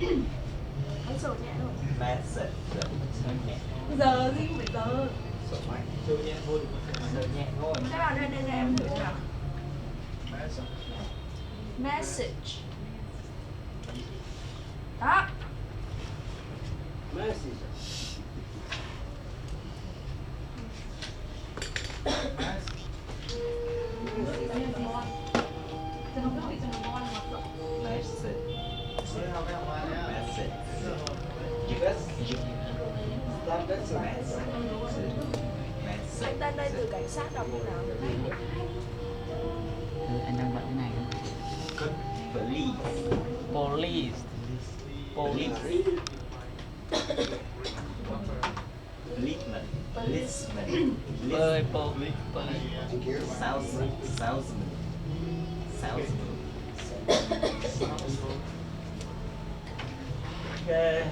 Ấn sổ nhẹ thôi. Message. Giờ gì không phải giờ. Sổ máy. Sổ nhẹ thôi. Sổ nhẹ thôi. Các bạn đây cho em thử nào. Message. Đó. Message. Anh tên đây từ cảnh sát đọc như nào? Anh đang bận cái này không? Police. Police. Policeman. Policeman. Thank you. Salesman. Salesman. Salesman. Okay.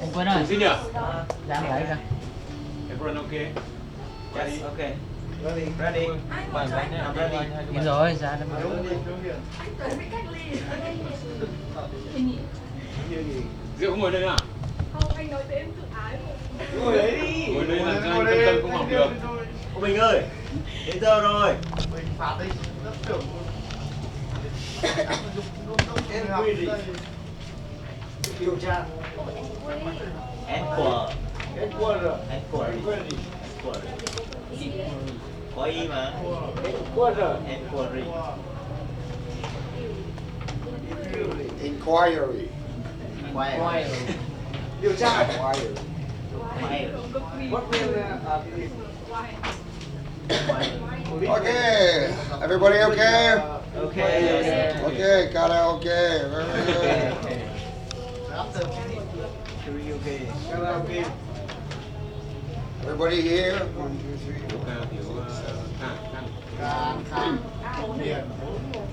Anh Quân ơi. Xin nhỉ? Ra lấy ra. Everyone okay? Yes, okay. Ready. Ready. Anh I'm ready. Đi rồi, ra đây. Anh tưởng bị cách ly. Diệu không ngồi đây à? Không, anh nói tới em tự ái rồi. Ngồi đấy đi. Ngồi đây làm cho anh tâm tâm không học được. Ô Bình ơi, đến giờ rồi. Mình phạt đi, lớp trưởng. Em quy định. Điều tra. Enquire. Headquarter. Enquiry. Có y mà. Headquarter. Enquiry. Inquiry. Enquiry. Điều tra. Inquiry. What will Okay. Everybody okay? Okay. Okay. Karaoke. Very good. Okay. Everybody here? 1, 2, 3. Ca thiếu Khan.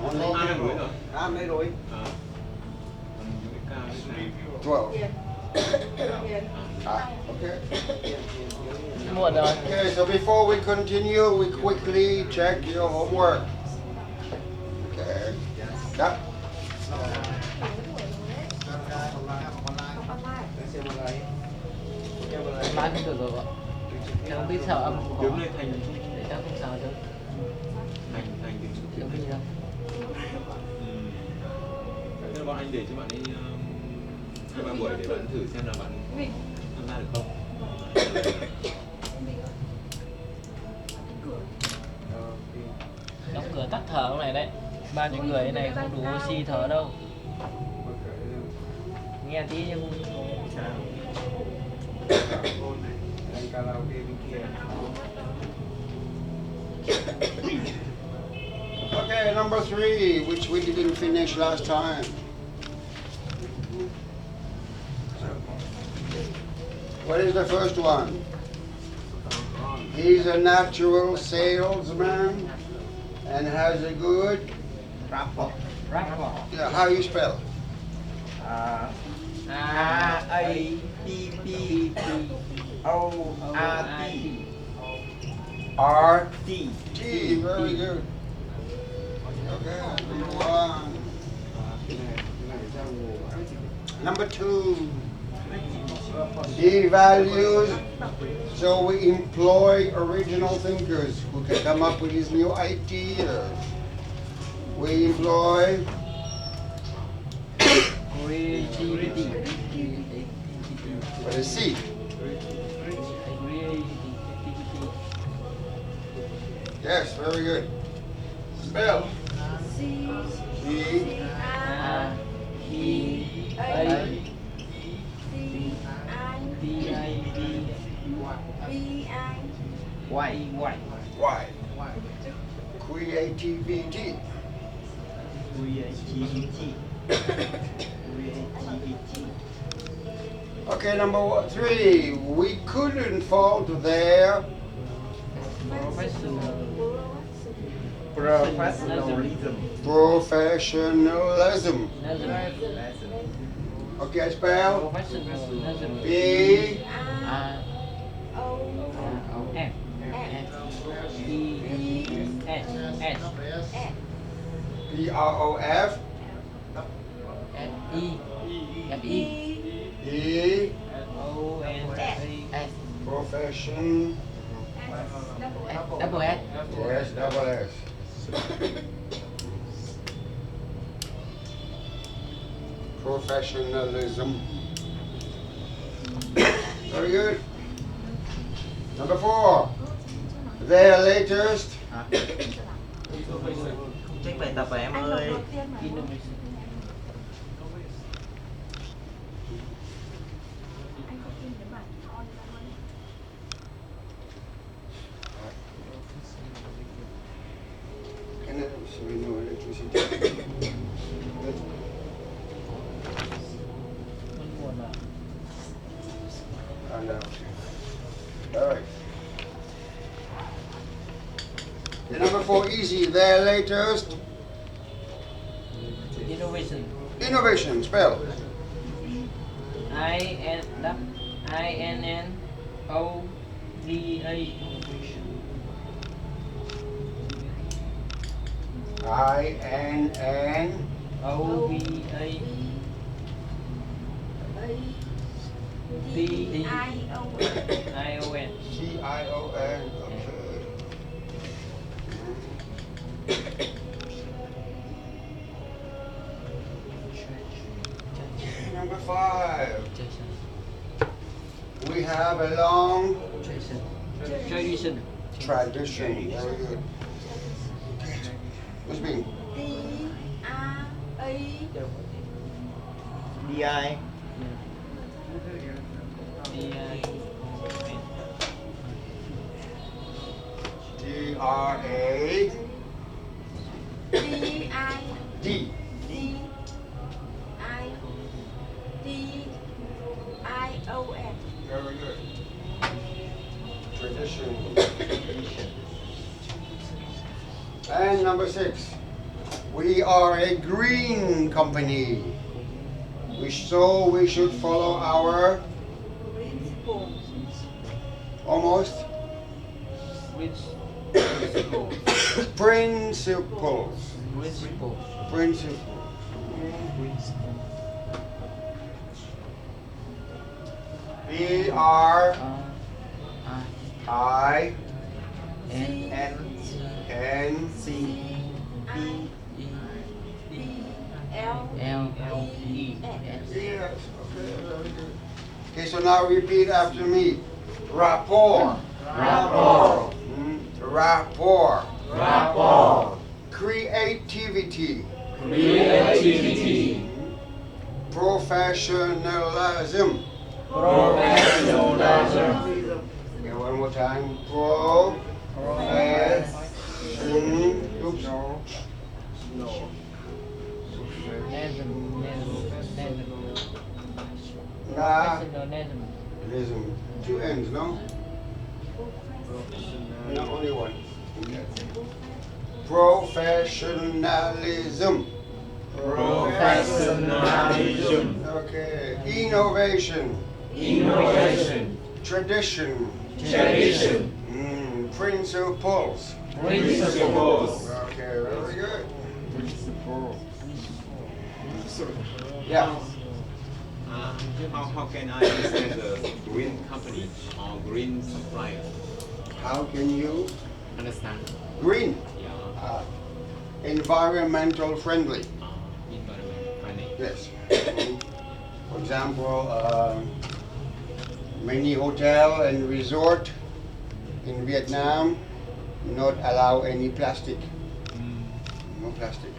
Only A đang đối rồi. Mấy rồi? Còn những cái ca với này. 12. Okay. Muộn rồi. Okay, so before we continue, we quickly check your homework. Okay. That. Mai không được rồi ạ. Cháu không biết sao âm không có. Đứng lên thành Để cháu không sao chứ. thành tiếng Cháu biết đâu. Thế là bọn anh để cho bạn ấy 2-3 buổi để bạn thử xem là bạn tham gia được không. Đóng cửa tắt thở lúc này đấy. Bao nhiêu người này không đủ oxy thở đâu. Nghe tí cho vui. Okay, number 3, which we didn't finish last time. What is the first one? He's a natural salesman and has a good Rapport. Yeah, how you spell? R-A-P-P-O-R-T. R-T. T. Very good. Okay, number 1. Number 2. He values, so we employ original thinkers who can come up with these new ideas. We employ Creativity. what is C? Yes, very good. Spell. C. White. Y. Creativity. Creativity. Okay, number 3. We couldn't fault their Professionalism. professionalism. Okay, spell. Professionalism. B. S. P-R-O-F. E F E E. O N S Profession. double S Yes, double S. Professionalism. Very good. Number 4. Their latest Check bài tập à em Anh ơi. đọc đầu tiên mà. innovation Anh có tin cái bản on ra luôn. Canada no electricity.มันหมดอ่ะ And, all right. The number 4, easy. Their latest innovation innovation. Spell. I N N O V A I-N-N. O V A D I O I O N C-I-O-N. Okay. Number 5. We have a long tradition tradition. Very good. What's mean? D A I DI. D-R-A. D I D. D I D I O N. Very good. Tradition. And number 6. We are a green company. So we should follow our Principle. almost principle principles. principle Principles. B-R-I-N-C. N C I E B L L E S Yes. Okay, very good. Okay, so now repeat after me. Rapport. Rapport. Rapport. Rapport. Creativity. Creativity. Professionalism. Professionalism. Okay, one more time. Professionalism. Oops. Nationalism. 2 N's, no? No, only one. Okay. Professionalism. Professionalism. Okay. Innovation. Innovation. Tradition. Tradition. Principles. Principles. Okay, very good. Yeah. How can I understand the green company or green supplier? How can you Understand? green? Yeah. Environmental friendly. Environment friendly. Yes. For example, many hotel and resort in Vietnam not allow any plastic. No plastic.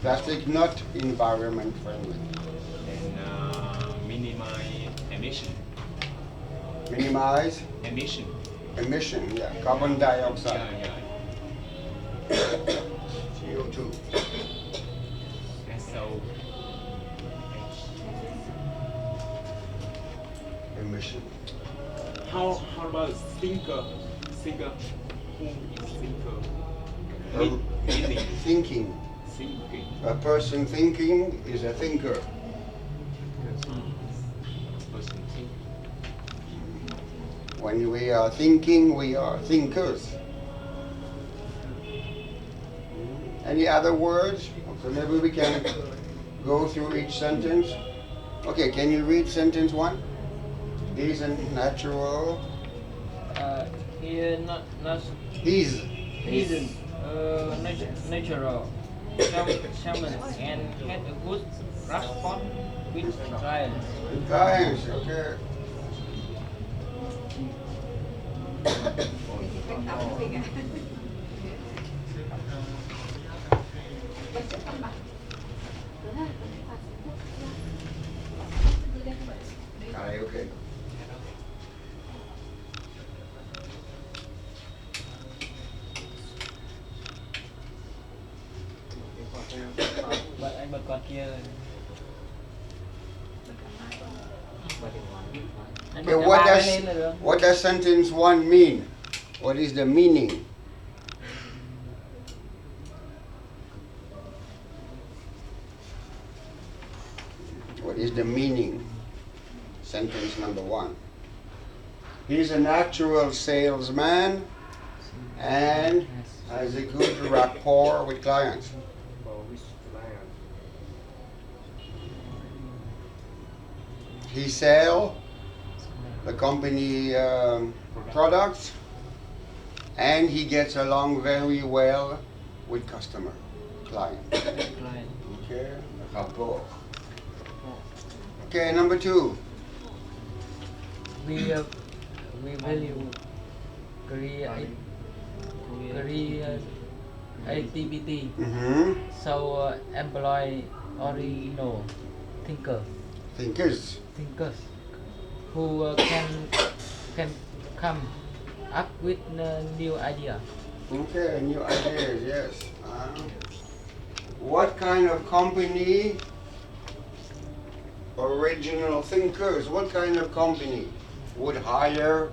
Plastic not environment friendly. And minimize emission. Minimize Emission. emission, yeah, carbon dioxide, Yeah. CO2. SO. Emission. How about thinker? Thinker. Who is thinker? Meaning. Thinking. Thinking. A person thinking is a thinker. Person think. When we are thinking, we are thinkers. Any other words? Okay, maybe we can go through each sentence? Okay, can you read sentence 1? These are natural. Here not These. hidden natural salmon and had a good rapport with clients. Clients, okay. Okay. But anh bật quạt kia rồi. Anh Okay, bật cả ba cái lên là được. what does sentence 1 mean? What is the meaning? What is the meaning? Sentence number 1. He's a natural salesman and has a good rapport with clients. He sells the company products and he gets along very well with customer, client. Client. Okay, rapport. Okay, number 2. We value creativity. Mm-hmm. So employ original thinkers who can come up with new idea. Okay, new ideas, yes. What kind of company? Original thinkers. What kind of company would hire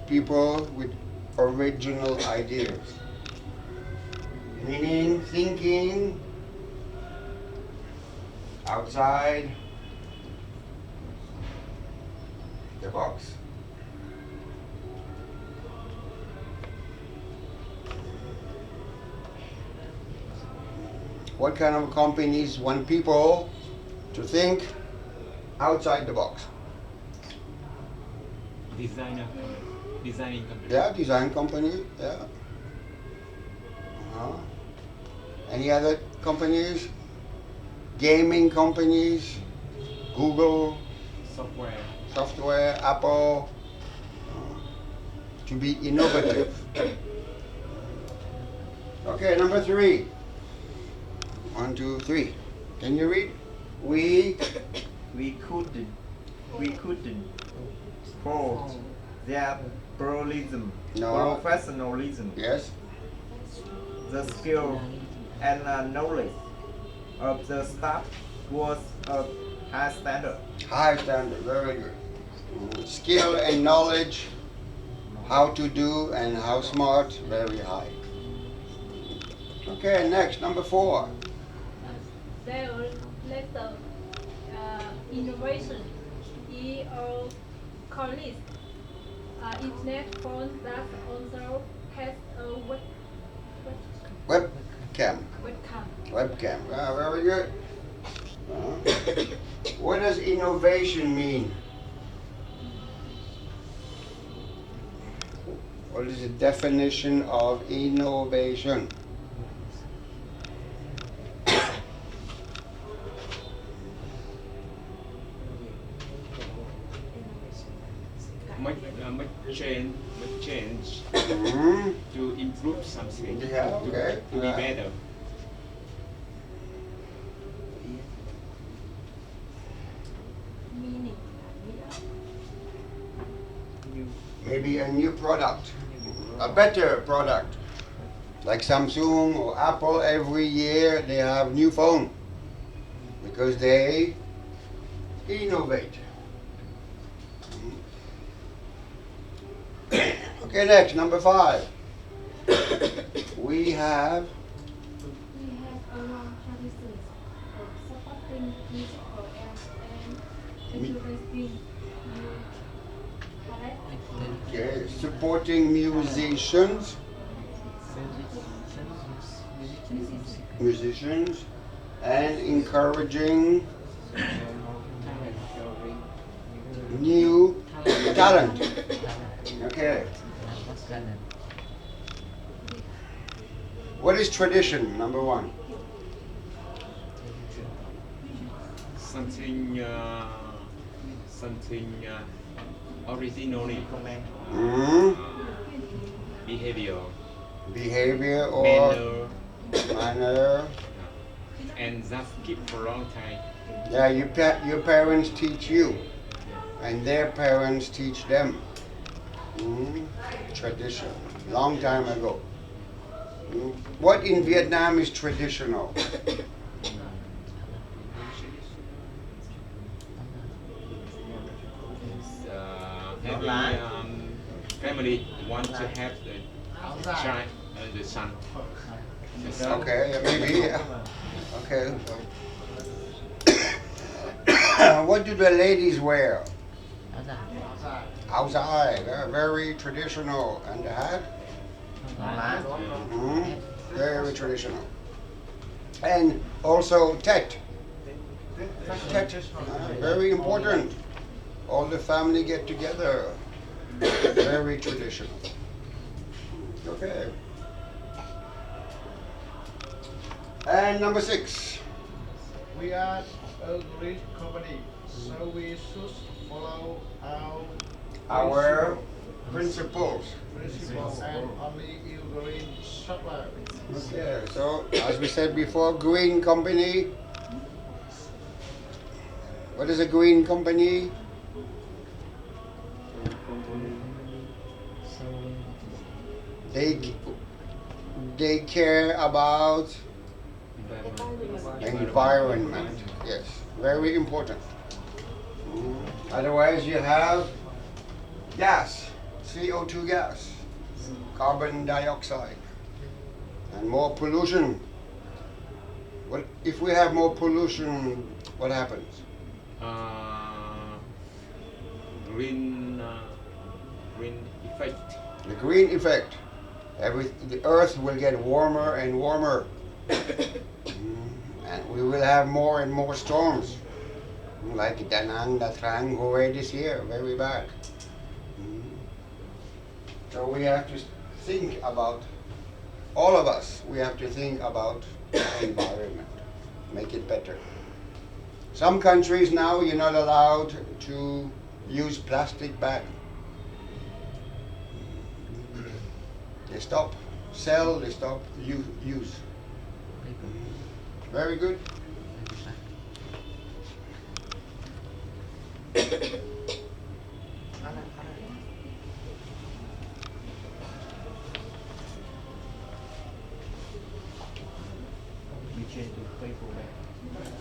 people with original ideas? Meaning thinking outside the box. What kind of companies want people to think outside the box? Designing company. Yeah, design company, yeah. Any other companies? Gaming companies? Google, software, Apple, to be innovative. Okay, number 3. 1, 2, 3. Can you read? We couldn't fault their pluralism, No. professionalism, Yes. the skill and knowledge of the staff was of high standard. High standard, very good. Skill and knowledge, how to do and how smart, very high. Okay, next, number 4. Their later innovation is a college internet phone that also has a Webcam. Webcam. Ah, very good. What does innovation mean? What is the definition of innovation? Make change Mhm. to improve something. Yeah, okay. To be better. Meaning. Maybe a new product, a better product. Like Samsung or Apple, every year they have new phone because they innovate. Okay, next, number 5. We have We have a long tradition of supporting musical and encouraging new talent. okay, supporting musicians and encouraging new talent. Okay. What is tradition, number one? Something originally Hmm? behavior, Behavior or manner, manner. and that keep for a long time. Yeah, your parents teach you, and their parents teach them. Tradition, long time ago. What in Vietnam is traditional? Every family want to have the child, the son. The son. Okay, yeah, maybe. Yeah. Okay. What do the ladies wear? Outside, very traditional. And the hat? Very traditional. And also tet. Tet, very important. All the family get together. Very traditional. Okay. And number 6. We are a great company, so we should follow Our principles. principles and only use green supplier. Okay, so as we said before, green company. What is a green company? They care about environment. Yes, very important. Otherwise, you have gas, CO2 gas, carbon dioxide, and more pollution. Well, if we have more pollution, what happens? Green effect. The green effect. The earth will get warmer and warmer. And we will have more and more storms. Like Da Nang, Da Trang, Hue this year, very bad. So we have to think about, all of us, we have to think about the environment, make it better. Some countries now you're not allowed to use plastic bag. They stop sell, they stop use. Very good.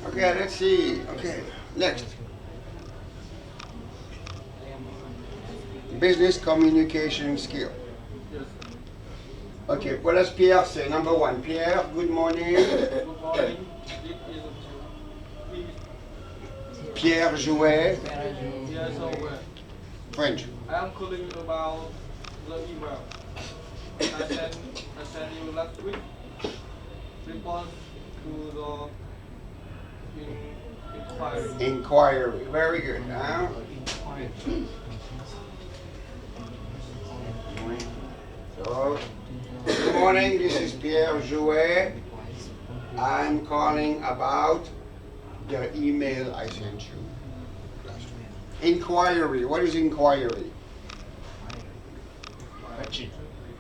Okay, let's see. Okay, next. Business communication skill. Okay, what does Pierre say? Number 1. Pierre, good morning. Good morning. Pierre Jouet, Yes, so French. I am calling about the email. I sent you last week. Response to the inquiry. Inquiry. Very good. Huh? So, good morning. This is Pierre Jouet. I'm calling about the email I sent you last week. Inquiry. What is inquiry?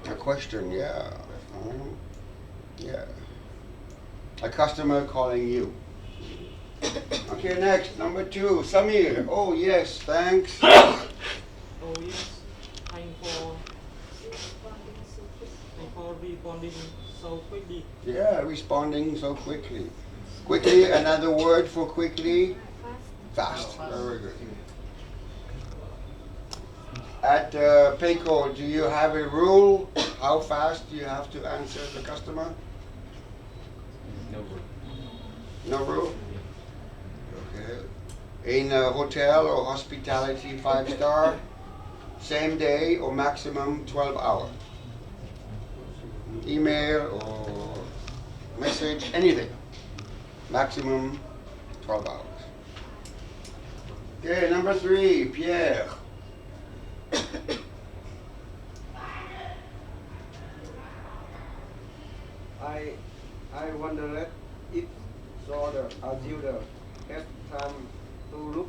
A question, yeah. Yeah. A customer calling you. Okay, next, number 2, Samir. Oh, yes, thanks. Oh yes, thank for responding so quickly. Yeah, responding so quickly. Quickly, another word for quickly? Fast. Very good. At Peico, do you have a rule? How fast you have to answer the customer? No rule. No rule? Okay. In a hotel or hospitality 5-star, same day or maximum 12 hours. Email or message, anything. maximum 12 hours. Okay, number 3, Pierre. I wondered if Soda Azure has time to look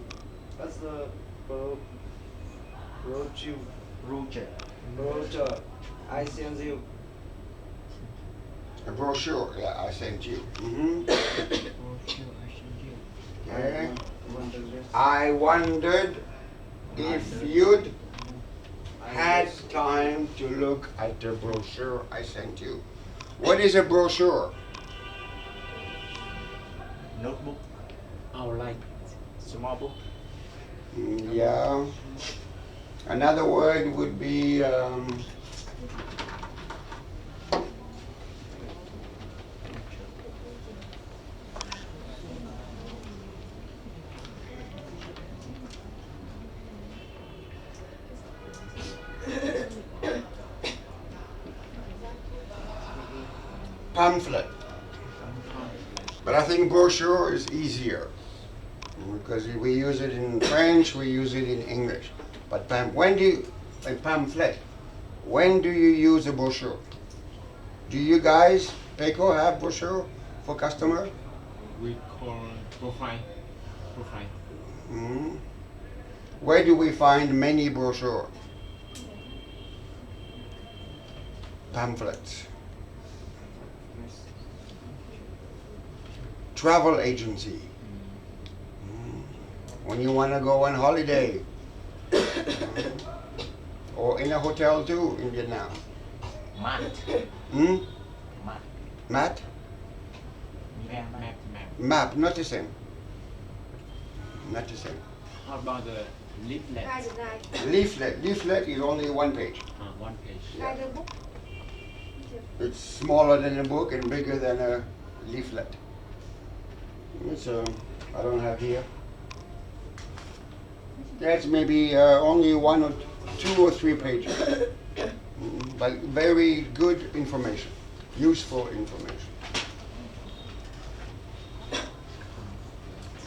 at the brochure. Roger. Brochure I sent you. A brochure, yeah, I sent you. Okay. I wondered if you'd had time to look at the brochure I sent you. What is a brochure? Notebook. Outline. Small book. Yeah. Another word would be pamphlet. But I think brochure is easier because we use it in French, we use it in English. But a pamphlet, when do you use a brochure? Do you guys, Peico, have brochure for customer? We call profile. Profile. Mhm. Where do we find many brochure? Pamphlets. Travel agency. When you want to go on holiday. Or in a hotel too in Vietnam. Map. Hmm? Map. Mat? Map. Map, not the same. Not the same. How about the leaflet? Leaflet. Leaflet is only one page. One page. Guide book. It's smaller than a book and bigger than a leaflet. It's I don't have here. That's maybe only 1 or 2 or 3 pages. But very good information, useful information.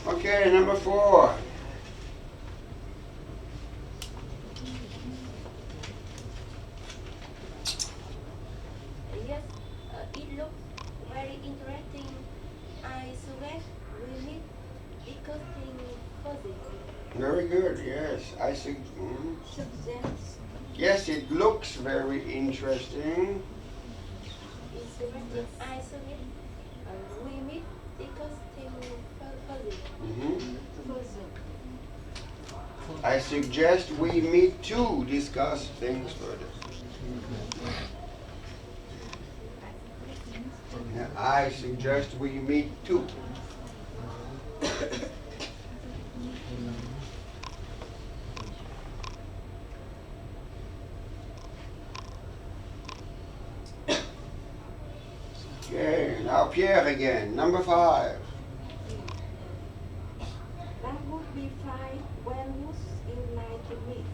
Okay, number 4. Yes, it looks very interesting. I suggest we meet discussing further. Very good, yes. Suggest Yes, it looks very interesting. I suggest we meet discussing further. Further. I suggest we meet to discuss things further. Yeah, I suggest we meet too. Okay, now Pierre again, number 5. That would be fine. When would you like to meet?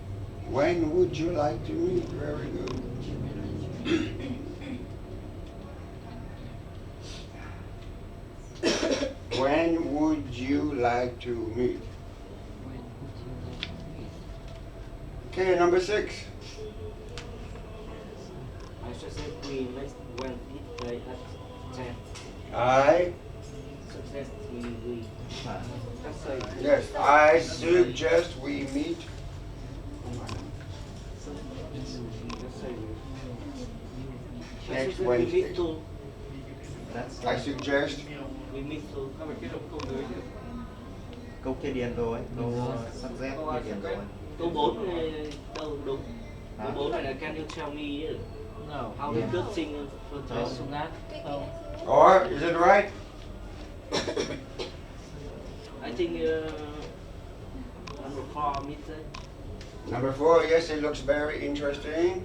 When would you like to meet? Very good. When would you like to meet? Okay, number 6. I suggest we next Wednesday at 10. I Suggest we let's say Yes, I suggest we meet. Next we Wednesday. meet to That's I suggest. we meet to Các bạn kết hợp câu dưới chứ. câu kia điền rồi. Câu subject kia điền rồi. câu 4 này đâu đúng. Câu Hả? 4 này là can you tell me No. how the good thing for Cho sung át. Không. Or is it right? I think number 4 mistake. Number 4, yes, it looks very interesting.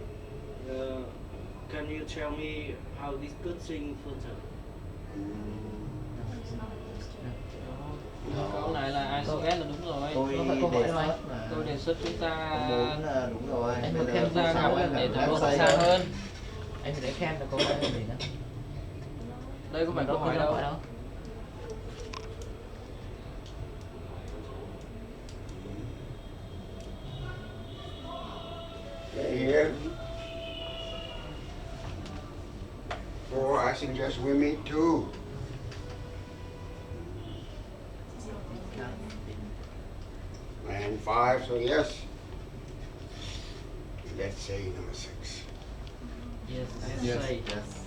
Can you tell me how this good thing further? Câu này là ai suggest là đúng rồi. Tôi Nó phải câu hỏi đề đâu anh? xuất Tôi đề xuất chúng ta câu 4 là đúng rồi. Anh Bây mà giờ khen câu ra sáu nào em để làm tụi nó xây xa hơn. Anh phải để khen là câu hỏi là gì nữa? Đây có phải câu hỏi Câu đâu. hỏi đâu? suggest we meet too. And 5, so yes. Let's say number 6. Yes, Yes. say. Yes.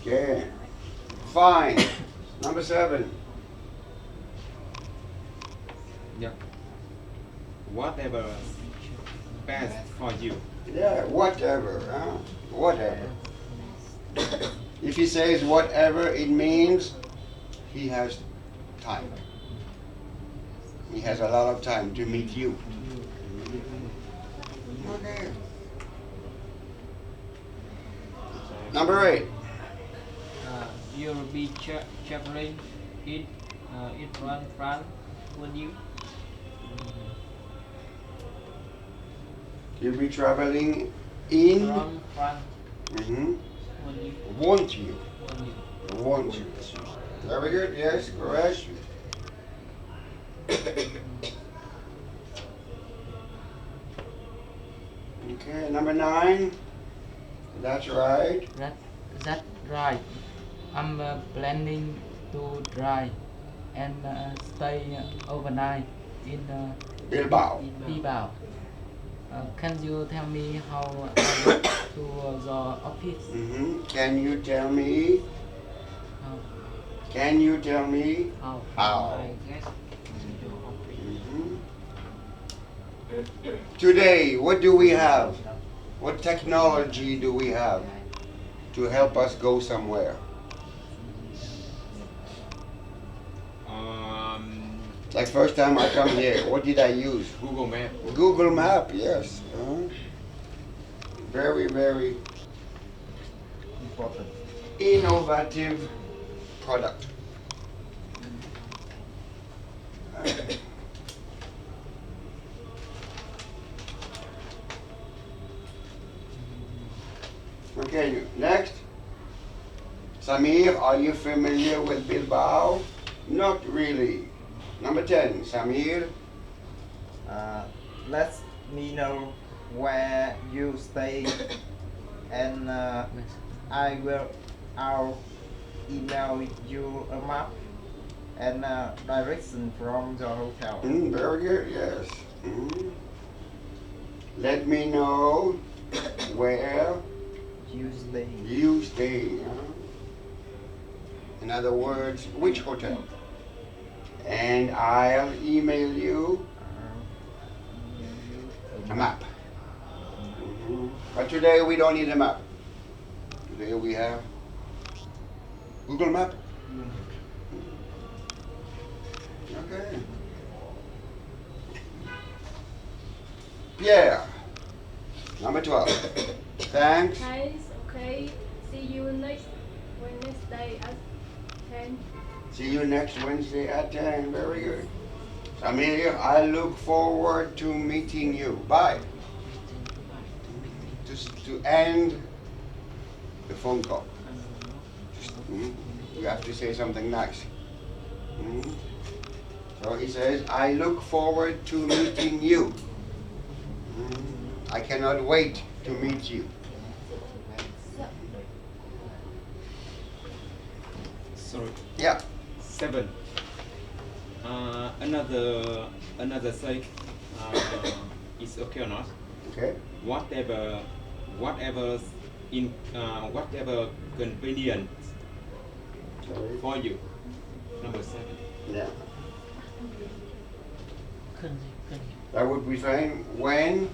Okay. Fine. Number 7. Yeah. Whatever best for you. Yeah, whatever, huh? Whatever. If he says whatever, it means he has time. He has a lot of time to meet you. Okay. Number 8. You'll be traveling in France when you You'll be traveling in. from France Mhm. when you Want you. when you Want you. Very good. Yes, correct. Okay, number 9. That's right. That right. I'm planning to drive and stay overnight in Bilbao. Bilbao. Can you tell me how I get to the office? Can you tell me? How, Can you tell me? How? I get to your office? Today, what do we have? What technology do we have to help us go somewhere? Like first time I come here, what did I use? Google Map. Google Map, yes. Very, very Important. innovative product. Okay, next. Samir, are you familiar with Bilbao? Not really. Number 10, Samir. Let me know where you stay, and I'll email you a map and direction from the hotel. Very good, yes. Let me know where You stay. you stay. In other words, which hotel? And I'll email you a map. But today we don't need a map. Today we have Google Map. Okay. Pierre, number 12. Thanks. Guys, okay. See you next Wednesday at 10. See you next Wednesday at 10. Very good. Samir, I look forward to meeting you. Bye. Just to end the phone call. You have to say something nice. So he says, I look forward to meeting you. I cannot wait to meet you. Sorry. Yeah. 7. Another say is okay or not? Okay. Whatever whatever convenient Sorry. for you. Number 7. Yeah. Couldn't. That would be fine when.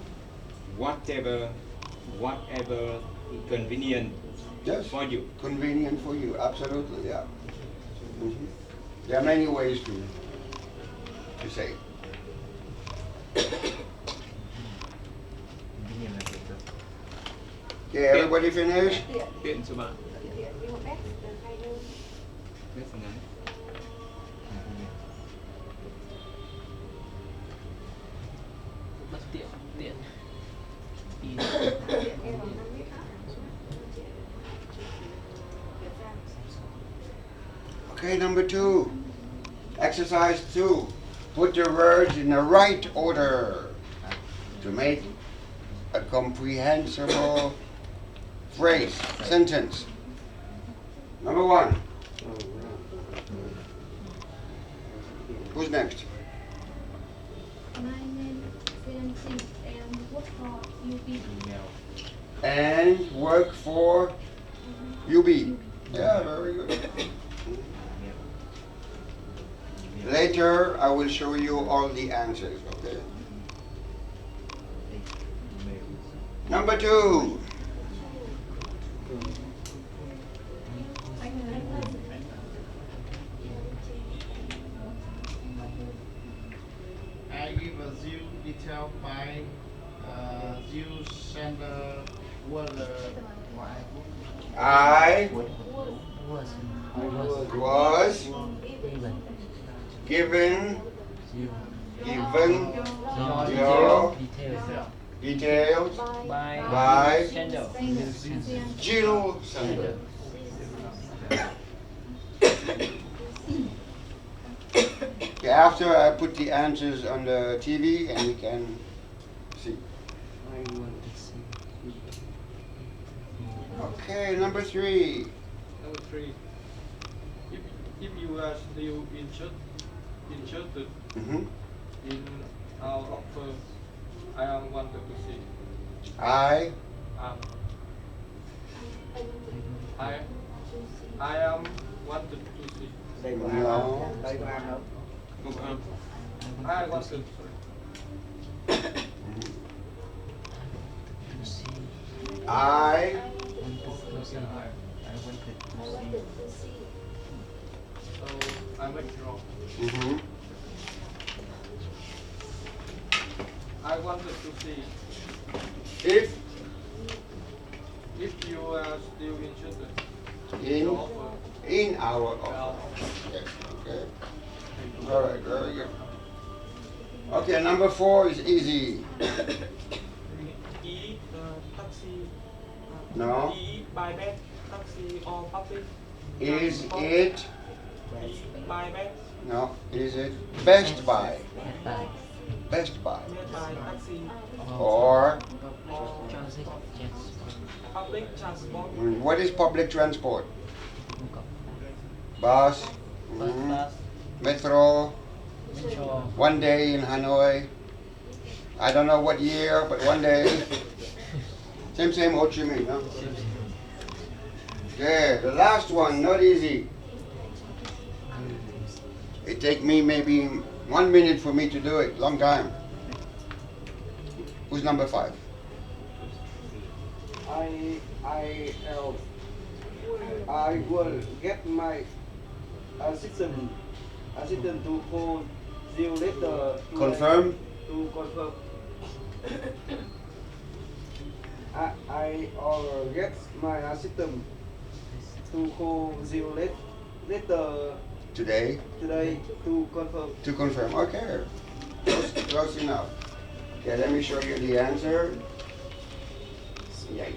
Whatever convenient Yes. for you. Convenient for you. Absolutely. Yeah. There are many ways to say. Okay, everybody finished? Tiện cho bạn. Nhưng mà bác từ 2 đứa. Biết phần ngắn. Bất tiện. Em còn không biết hết. Okay, number 2. Exercise 2. Put the words in the right order to make a comprehensible phrase, sentence. Number 1. Who's next? My name is 17 and work for UB. And work for UB. Yeah, very good. Later, I will show you all the answers, okay? Number 2. I give a zero detail by zero center word I Was. was given your details by Jill Sander. Okay, after I put the answers on the TV and you can see. Okay, number 3. Number 3. If you are still interested Mhm. in our offer, I am wanted to see. I Um, I am wanted to see. Đây có No. ăn. Đây có ăn không? Um, I wanted. I So I make wrong. mhm. I wanted to see if you are still interested in your offer. in our offer. Yes, okay. All right, very good. Okay, number 4 is easy. Taxi. No. By bed. Taxi or public. Is it? By bed. No. Is it Best Buy? Best Buy. By taxi. Or Public transport. what is public transport? Bus, metro, one day in Hanoi. I don't know what year, but one day. Same Ho Chi Minh, no? Okay, the last one, not easy. It take me maybe 1 minute for me to do it, long time. Who's number 5? I will get my assistant to call you later Confirm? to confirm. I will get my assistant to call you later Today? today to confirm. To confirm, okay. Close enough. Okay, let me show you the answer. It's 8.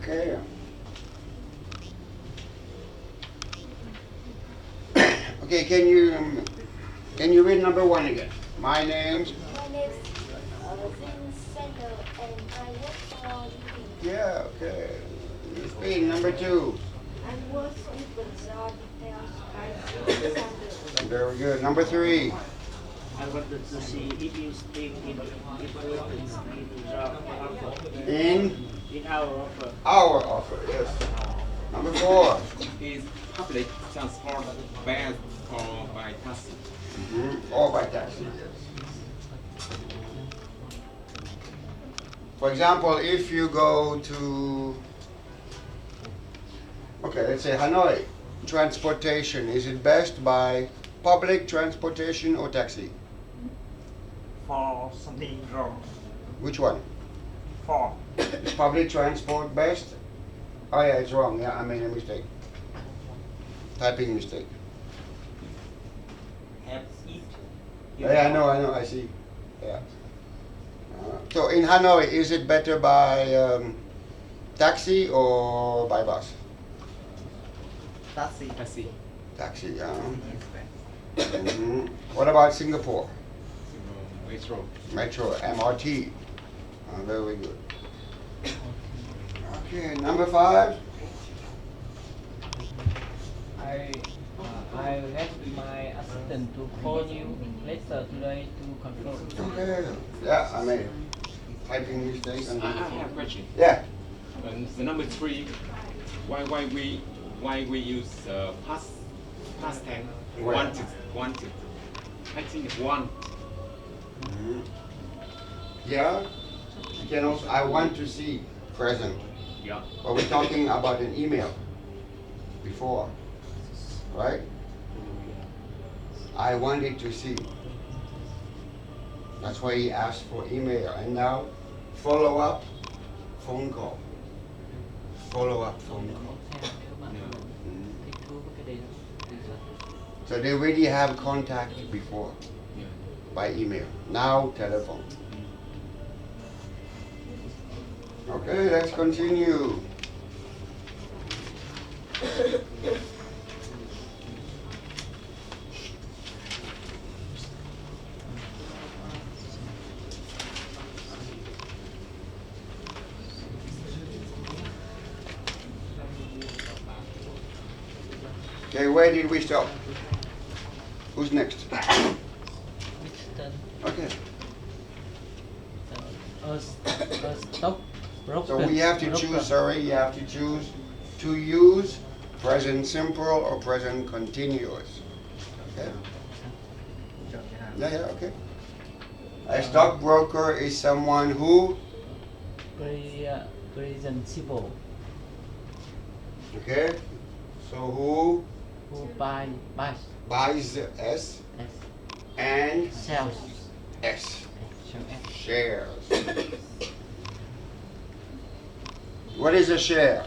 Okay. Okay, can you read number 1 again? My name's. My name is Zin Center and I work for UB. Yeah, okay. It's being number 2. I was with the details by zero center. Very good. Number 3. I wanted to see if you still in our offer. Our offer, yes. Number 4. Is public transport best or by taxi? Or by taxi, yes. For example, if you go to, okay, let's say Hanoi, transportation, is it best by public transportation or taxi? For something wrong. Which one? transport. Is public transport best? Oh yeah, it's wrong. Yeah, I made a mistake. Typing mistake. Have it. Yeah, I know, I see. Yeah. So in Hanoi, is it better by taxi or by bus? Taxi. Taxi. Taxi, yeah. Mhm. What about Singapore? Metro. Metro, MRT. Very good. Okay, number 5. I let my assistant to call you later today to confirm. Okay. Yeah, I made typing mistake. I have a question. Yeah. The number 3, why we use past tense? Where? Wanted. I think it's want. Mhm. Yeah. You can also, I want to see present. Yeah. But we're talking about an email before, right? I wanted to see. That's why he asked for email. And now, follow up phone call. Follow up phone call. So they already have contact before Yeah. by email. Now telephone. Okay, let's continue. Okay, where did we stop? Who's next? Okay. Stop. So we have to choose, sorry, you have to choose to use present simple or present continuous. Okay? Yeah, okay. A stockbroker is someone who, Present simple. okay? So who Who buys buys S and sells S, sells shares. What is a share?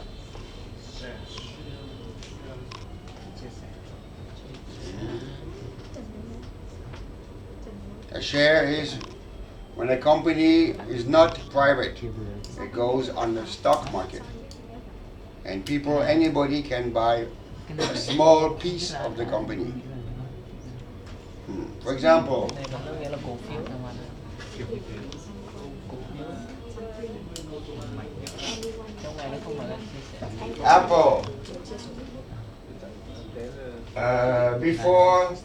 A share is when a company is not private, it goes on the stock market. And people, anybody can buy a small piece of the company. For example, Này có nghĩa là cổ phiếu thằng bạn. Cổ phiếu. Trong này nó không phải là chia sẻ. Apple. Before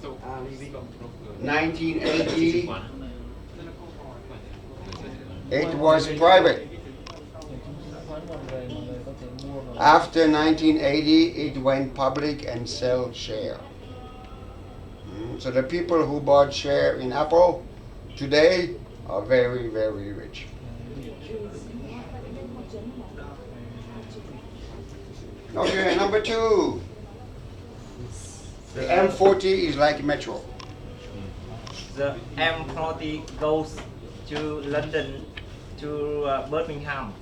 1980, it was private. After 1980, it went public and sell share. So the people who bought share in Apple today are very, very rich. Okay, number 2. The M40 is like metro. The M40 goes to London to Birmingham.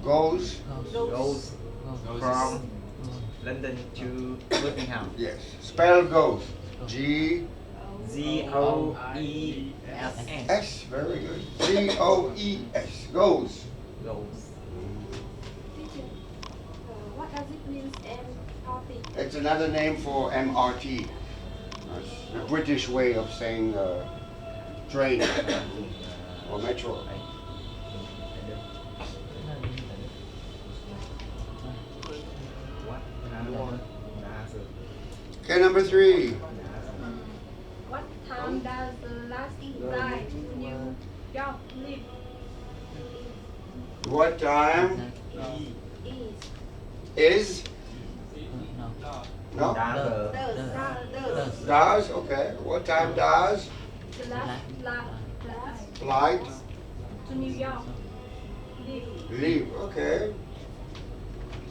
Goes, Goes from London to Birmingham. yes. Spell goes. G G-O-E-S. S, very good. G-O-E-S, goes. Goes. What does it mean M40? It's another name for MRT. That's the British way of saying train or metro. Okay, number 3. What time does the last flight to New York leave? What time Is is? No? does Does, okay. What time does The last flight to New York leave? leave? Okay.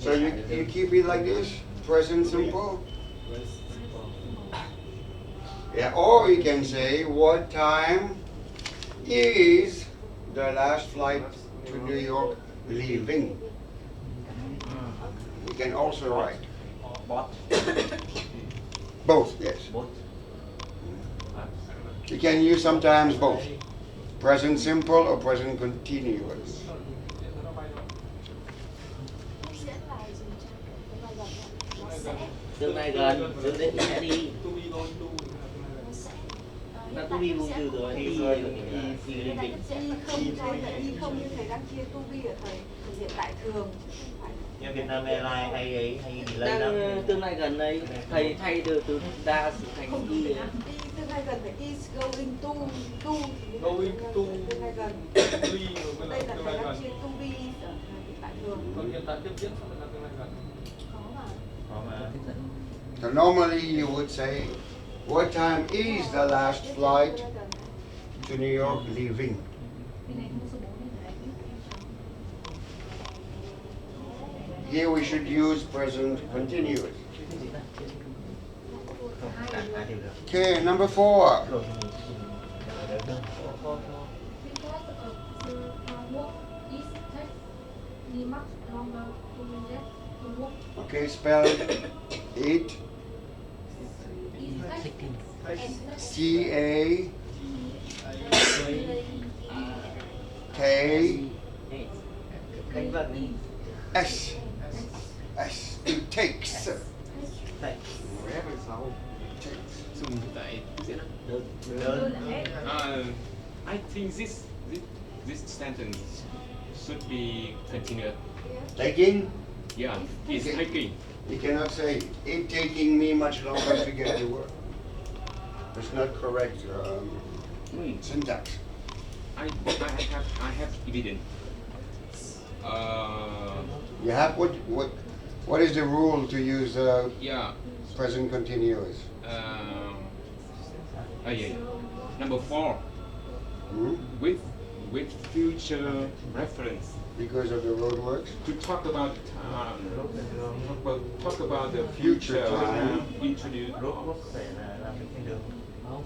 So you keep it like this, present simple? Yeah, or you can say, what time is the last flight to New York leaving. You can also write Bot. both, yes. Bot. You can use sometimes both. Present simple or present continuous. Tương lai gần, tương đến sẽ đi. Là to be vùng từ rồi. Y không cho là y không như thầy đang chia to be ở thầy hiện tại thường. Nhưng Việt Nam Airlines hay delay lắm. Đang tương lai gần đây thầy thay từ đa thành y. Tương lai gần phải is going to Going to tương lai gần. be Đây là thầy đang chia to be ở hiện tại thường. Còn hiện tại tiếp diễn sao lại là tương lai gần? Có mà. So normally you would say, what time is the last flight to New York leaving? Here we should use present continuous. Okay, number 4. Because the work is takes me much longer to get to work. Okay, spell it. C-A-K. S. S. It takes. Dùng tại tiếp diễn á. Đơn. I think this sentence should be continued. Taking. Yeah, it's taking. You cannot say, it taking me much longer to get to work. That's not correct syntax. I have evidence. You have what is the rule to use Yeah. present continuous? Yeah. Number 4. Hmm? With future reference. Because of the roadworks? To talk about the Future future. time. Introduce. Rốt quốc phải là làm được trên đường.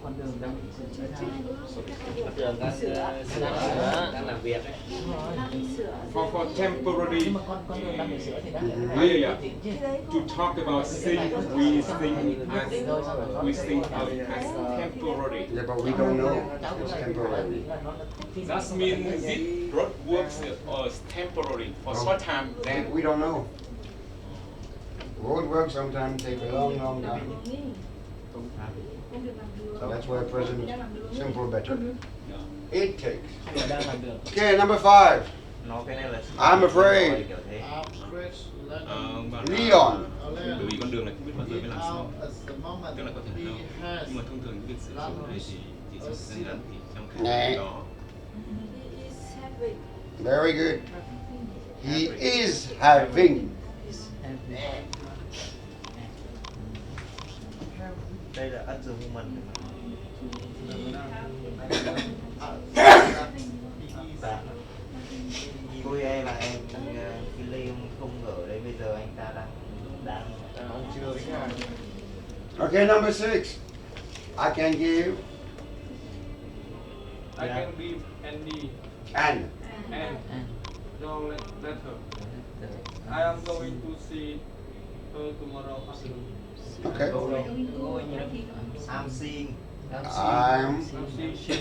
Con đường đang bị sửa chữa. Trường đang làm việc ấy. For temporary. Nhưng mà con đường đang bị sửa thì đã Yeah. To talk about things we think of as temporary. Yeah, but we don't know it's temporary. That means this road works is temporary for short time. Then We don't know. Roadwork sometimes take a long time. That's why present simple better. It takes. đang làm đường. Okay, number 5. Nó cái này là I'm afraid. kiểu thế. Abstract Leon. bởi vì con đường này không biết bao giờ mới làm xong. Now at the moment Tức là có thể he đâu. has Nhưng mà thông thường những việc sửa chữa này thì trong thời gian ngắn thì trong cái Nè. thời đó. He is having. Very good. He is having. Đây là ân dùng của mình. Vui em là em khi Liam không ở đây bây giờ anh ta đang chưa đến nhà. Okay, number 6. I can give I can give Andy an. and your letter. I am going to see her tomorrow afternoon. Okay. I'm seeing. I'm. She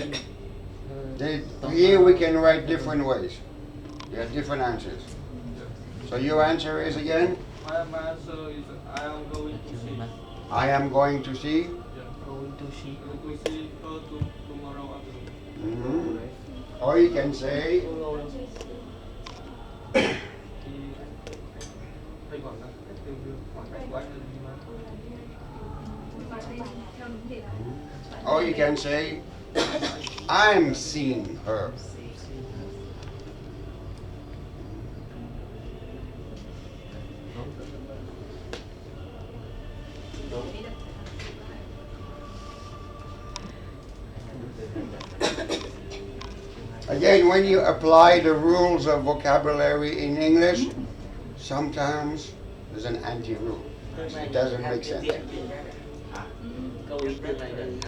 Here we can write different ways. You have different answers. So your answer is again? my answer is I am going to see. I am going to see. Going to see. Going to see her tomorrow afternoon. Mhm. Or you can say, Thầy hỏi là từ khoảng cách của anh là gì mà? or you can say, I'm seeing her. Again, when you apply the rules of vocabulary in English, sometimes there's an anti-rule. It doesn't make sense. Câu ý tương lai gần.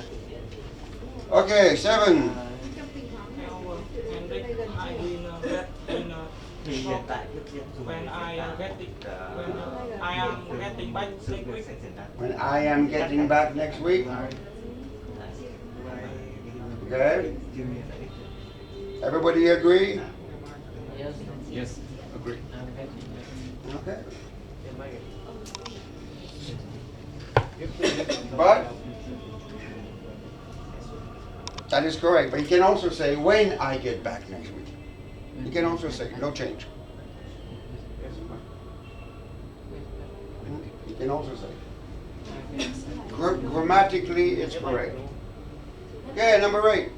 Okay, 7. hiện tại tiếp viên dùng When I am getting when I am getting back next week. When I am getting back next week. Okay? Everybody agree? Yes. Yes, agree. Okay. But that is correct. But you can also say when I get back next week. You can also say no change. You can also say. Grammatically, it's correct. Okay, number 8.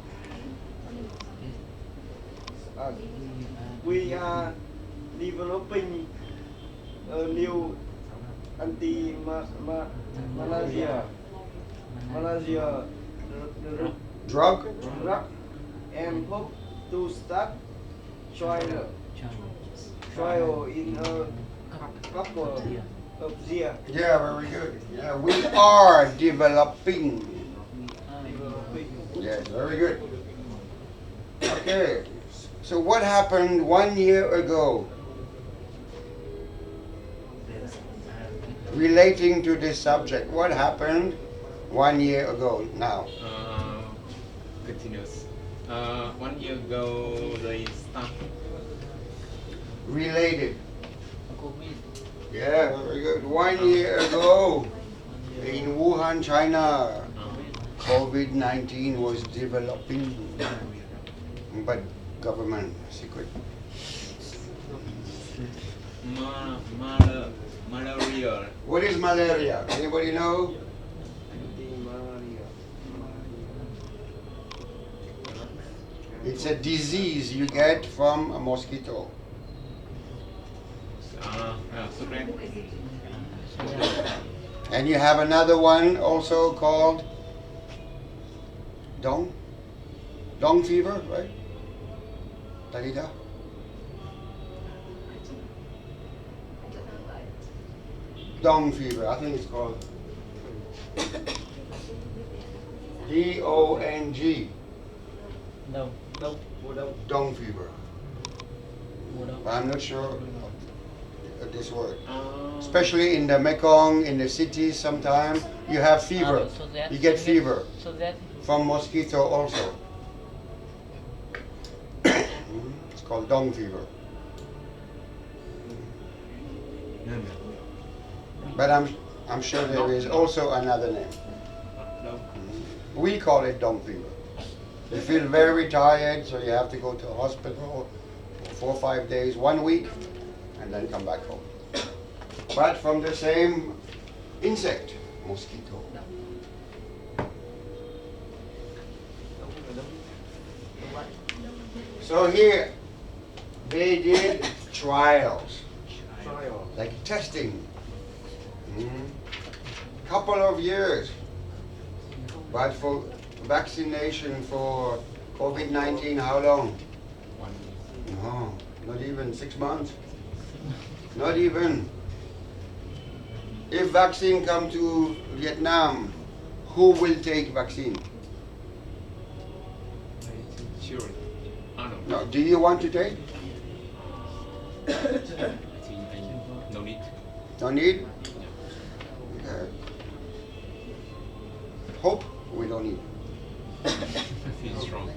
We are developing a new Malaysia Drug? drug and hope to start trial in a couple of years. Yeah, very good. Yeah, we are developing. Yes, very good. Okay. So what happened 1 year ago relating to this subject? What happened 1 year ago now? Continuous. 1 year ago, they start. Related. COVID. Yeah, very good. 1 year ago in Wuhan, China, COVID-19 was developing, but government secret. Malaria. What is malaria? Anybody know? It's a disease you get from a mosquito. Spread. And you have another one also called dong fever, right? Talita? Dong fever, I think it's called D-O-N-G. No. Dong fever. No. I'm not sure of this word. Especially in the Mekong, in the cities sometimes, you have fever. So that You get fever So that from mosquito also. It's called dong fever. But I'm sure there is also another name. We call it dong fever. You feel very tired, so you have to go to a hospital for 4 or 5 days, 1 week, and then come back home. But from the same insect, mosquito. So here, they did trials, like testing. Couple of years. But for vaccination for COVID-19, how long? No, not even 6 months. Not even. If vaccine come to Vietnam, who will take vaccine? Sure. No. Do you want to take? No need. No need? Okay. Hope we don't need. Feel strong.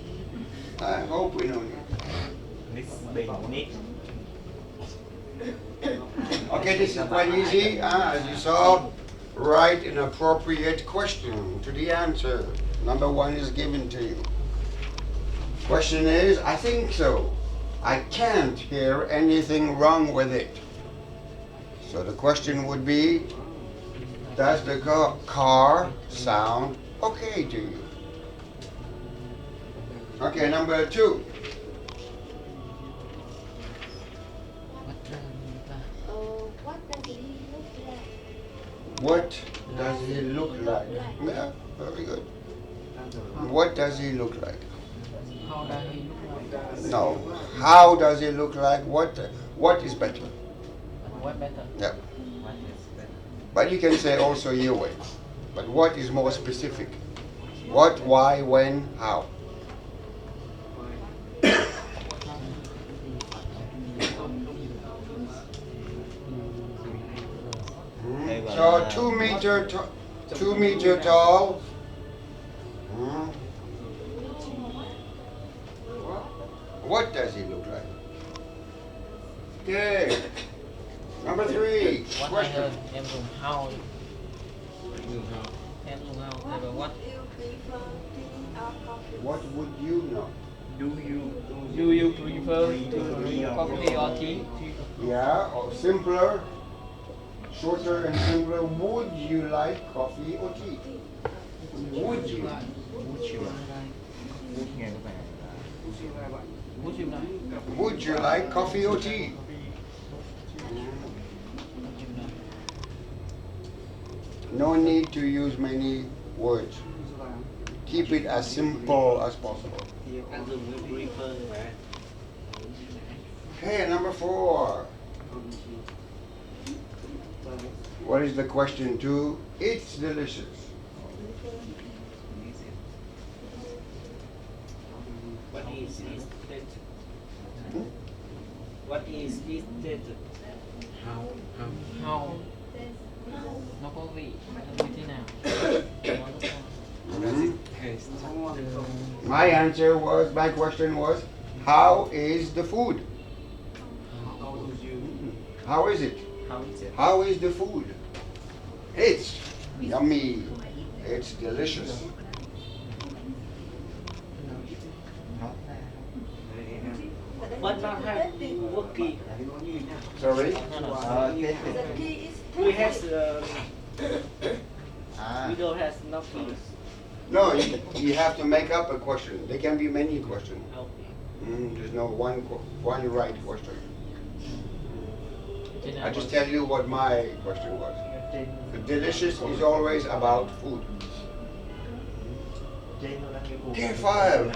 I hope we don't need. Okay, this is quite easy. As you saw, write an appropriate question to the answer. Number 1 is given to you. Question is, I think so. I can't hear anything wrong with it. So the question would be, does the car sound okay to you? Okay, number 2. What does he look What does he look like? like? Yeah, very good. What does he look like? how does he look like? No. How does he look like? What is better? What better? Yeah. But you can say also your way. But what is more specific? What, why, when, how? So 2 meter tall. Hmm. What does he look like? Okay. Number 3. What I Question. heard em dùng how. Dùng how? Em dùng how. What But what? do you prefer, tea or coffee? What would you know? Do you prefer to drink coffee or tea? Yeah, or simpler, shorter and simpler. Would you like coffee or tea? Would you? Would you Would nghe các bạn là Would you like? Would you like coffee or tea? No need to use many words. Keep it as simple as possible. Anh dùng cái prefer mà. Okay, number 4. What is the question to? It's delicious. What is this taste? What is this taste? How? How? Nó có vị như thế nào? Mhm. Taste. My answer was, my question was, how is the food? How is it? how is it? How is the food? It's yummy. It's delicious. But not have working. Sorry? Tasted. The key is We have Ah, we don't have nothing. No, you have to make up a question. There can be many questions. Okay. There's no one right question. Thế nào? I just tell you what my question was. The delicious is always about food. Trên nó đang cái vùng Okay, 5.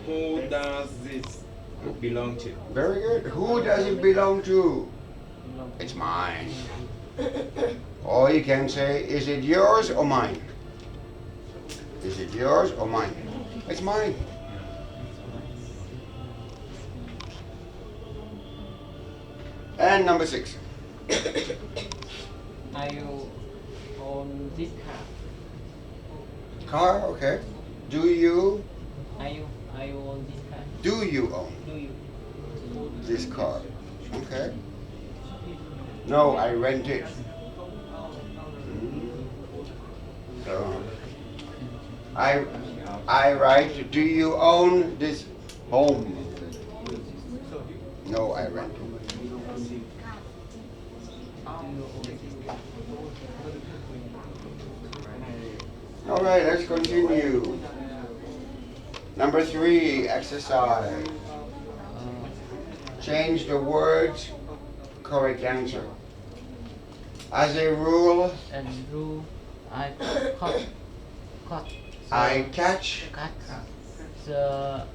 Who does this belong to? Very good. Who does it belong to? It's mine. Or you can say, is it yours or mine? Is it yours or mine? It's mine. And number 6. Are you on this car? Car, okay. Do you Are you on this car? do you own Do you? this car? Okay. No, I rent it. So I write, do you own this home? No, I rent it. All right, let's continue. Number 3, exercise. Change the words, correct answer. As a rule, And rule I cut I catch the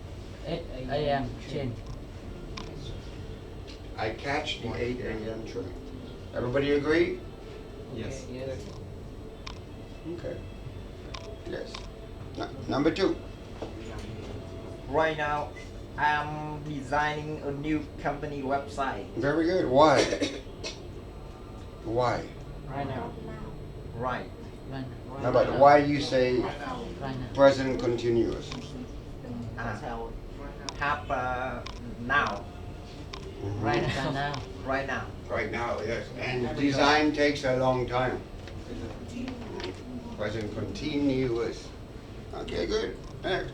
8 a.m. train. I catch the 8 a.m. train. Everybody agree? Yes. Yes. Okay. Yes. Number 2. right now I'm designing a new company website. Very good. Why? Why? Right now. Right. Right now. No, but why you say Right now. present continuous? Have now. Mhm. Right now. Right now. Right now, yes. And design takes a long time. Present continuous. Okay, good. Next.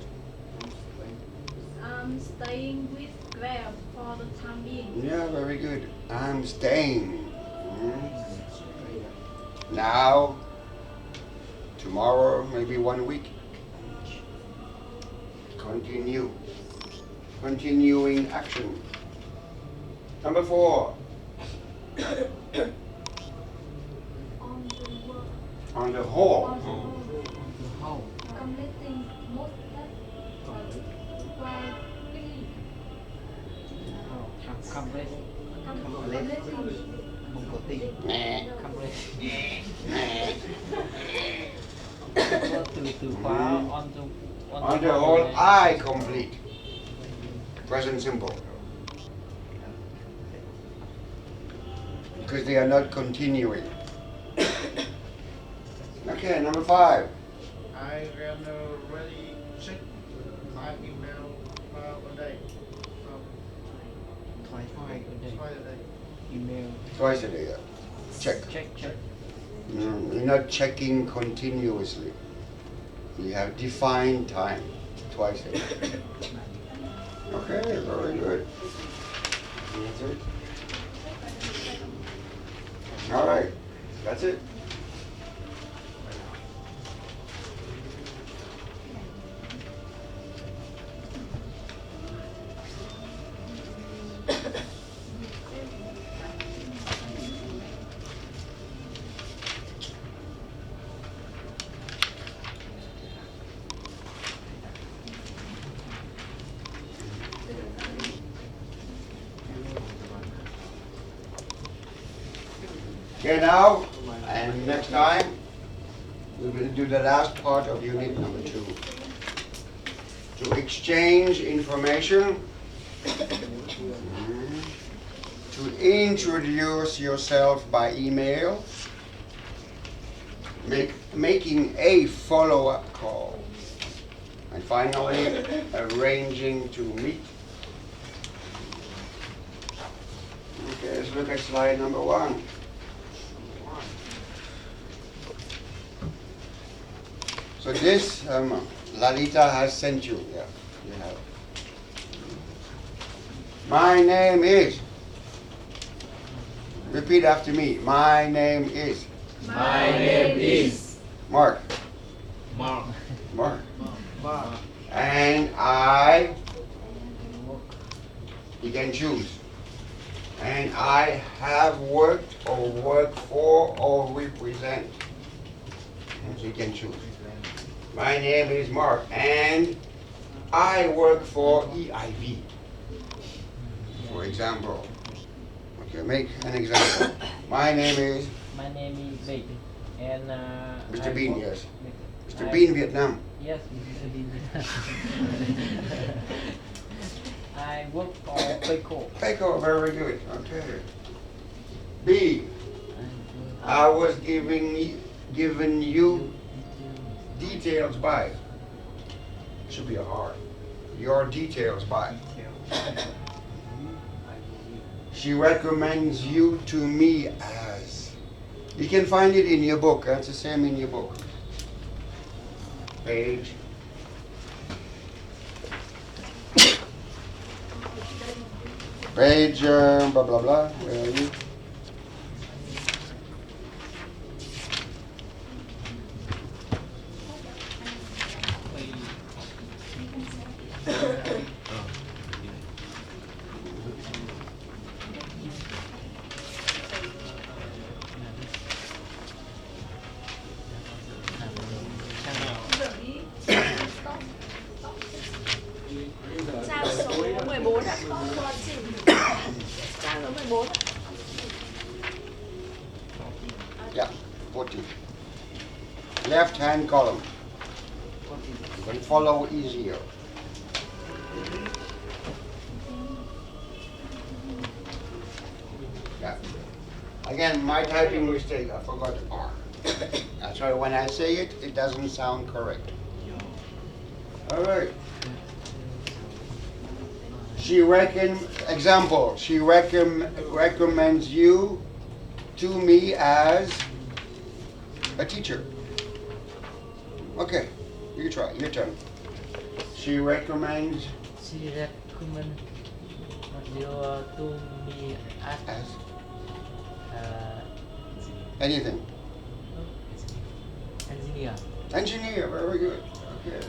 I'm staying with Grab for the time being. Yeah, very good. I'm staying. Mhm. Now, tomorrow, maybe 1 week. Continue. Continuing action. Number 4. On the work, On the whole. How? completing most tasks while quickly. Compress. Completing không có tin. Compress. Từ khóa On the whole, I complete. Present simple. because they are not continuing. Okay, number 5. I can really check my email a day. Twice a day. Twice a day. Email. Twice a day. Yeah. Check. Check. You're not checking continuously. You have defined time. Twice a day. Okay, very good. That's it. All right, that's it. Okay, now, and next time, we will do the last part of unit number 2. To exchange information, to introduce yourself by email, making a follow-up call, and finally, arranging to meet. Okay, let's look at slide number 1. So this, Lalita has sent you. Yeah, you have. My name is. Repeat after me. My name is. My name is Mark. Mark. Mark. And I. You can choose. And I have worked or work for or represent. So you can choose. My name is Mark and I work for EIV. For example. Okay, make an example. My name is Bean. And Mr. Bean, yes. Mr. Bean, Vietnam. Yes, Mr. Bean. I work for Peico. Peico, very good. Okay. B. I was given you details by. Should be a hard. Your details by. She recommends you to me as. You can find it in your book. That's the same in your book. Page. Page, blah, blah, blah. Where are you? Trang số 14 ạ. Con xin. Trang số 14 ạ. Yeah, 40. Left hand column. You can follow easier. Yeah. Again, my typing mistake, I forgot R. That's why when I say it, it doesn't sound correct. All right. She recommends you to me as a teacher. Okay, you try, your turn. She recommends She recommend you to me as anything. engineer. Engineer, very good. Okay.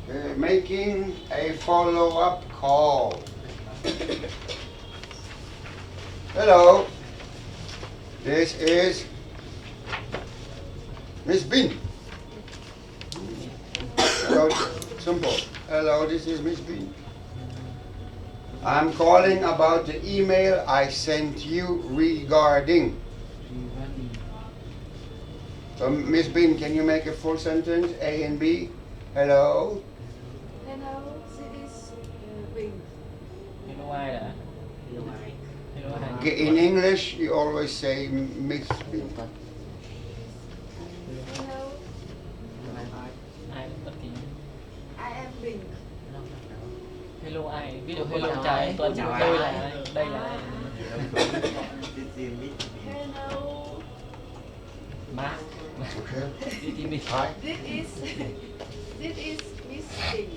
Okay, making a follow-up call. Hello, this is Miss Bean. Hello, simple. Hello, this is Miss Bean. I'm calling about the email I sent you regarding. So, Miss Bean, can you make a full sentence, A and B? Hello. Hello, this is Bình. Hello, Hello ai đã. Hello ai. Hello ai. Okay, in English, you always say Miss Bình. Hello, Ai bất kỳ. I am Bình. Hello ai. Ví dụ hello chào anh Tuấn. Tôi là ai? Đây là ai? This is Miss Bình. Hello, Mark. Okay. DTV. Hi. this is Miss Bình.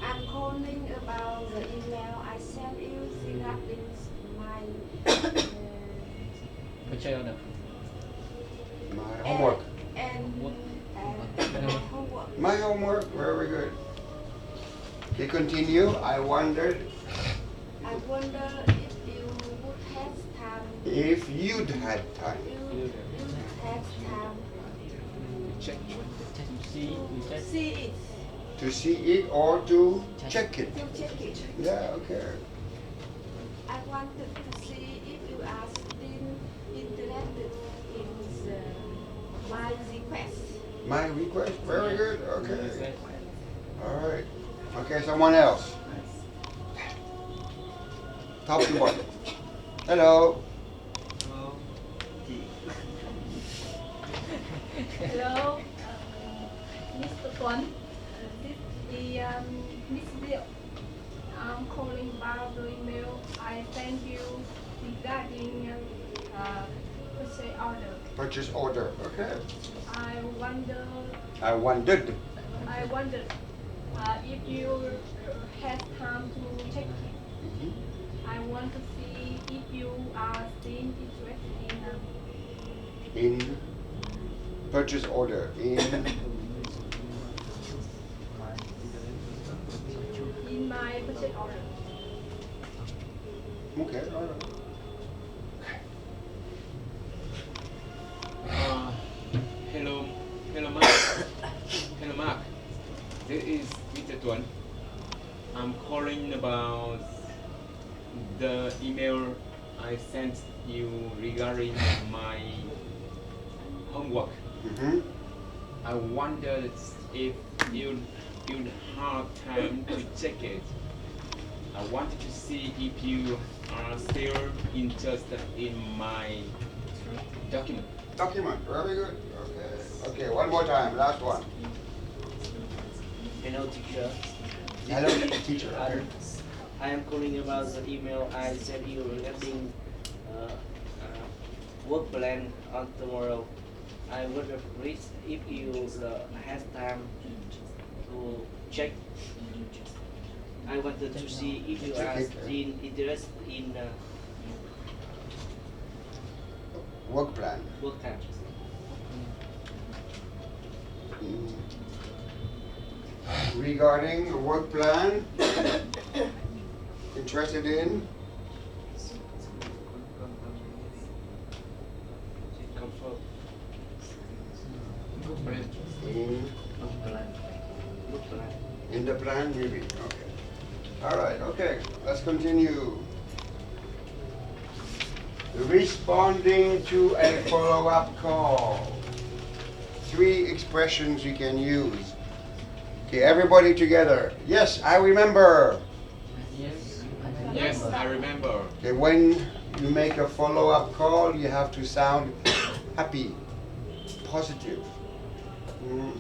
I'm calling about the email I sent you regarding my Purchase order. My homework. and my homework. My homework, very good. Okay, continue. I wondered I wonder if you would have time. if you'd had time. You have time Check. To see. to see it, To see it or to check it. to check it. Yeah, okay. I wanted to see if you are still interested in my request. My request, very good. Okay. All right. Okay, someone else. Top to one. Hello. Hello, Mr. Tuấn. This is Miss Diệu. I'm calling about the email I sent you regarding purchase order. Purchase order. Okay. I wondered. wondered if you had time to check it. Mhm. I want to see if you are still interested In purchase order. in my purchase order. Okay. All right. Hello Mark. Hello Mark. This is Mr. Tuấn. I'm calling about the email I sent you regarding my homework. Mhm. I wondered if you'd have time to check it. I wanted to see if you are still interested in my document. Document. Very good. Okay. Okay. One more time. Last one. Hello, teacher. Hello, teacher. Okay. I am calling about the email I sent you regarding work plan on tomorrow. I would reach if you have time to check. I wanted to see if you are still interested in Work plan. work plan. Mm. Regarding the work plan, interested in Confirm. in Work plan. in the plan maybe. Okay. All right. Okay. Let's continue. Responding to a follow-up call. 3 expressions you can use. Okay, everybody together. Yes, I remember. Yes, I remember. Okay, when you make a follow-up call, you have to sound happy, positive.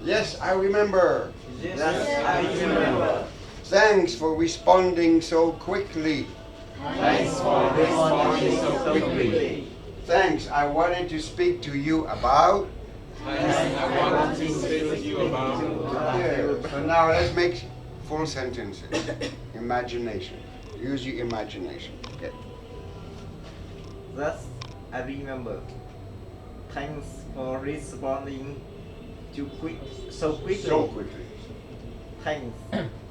Yes, I remember. Yes, I remember. Thanks for responding so quickly. Thanks for responding so quickly. Thanks, I wanted to speak to you about. Thanks, I wanted to speak to you about. Okay, so now let's make full sentences. Imagination. Use your imagination. Okay. Thus, I remember. Thanks for responding so quickly. So quickly. Thanks.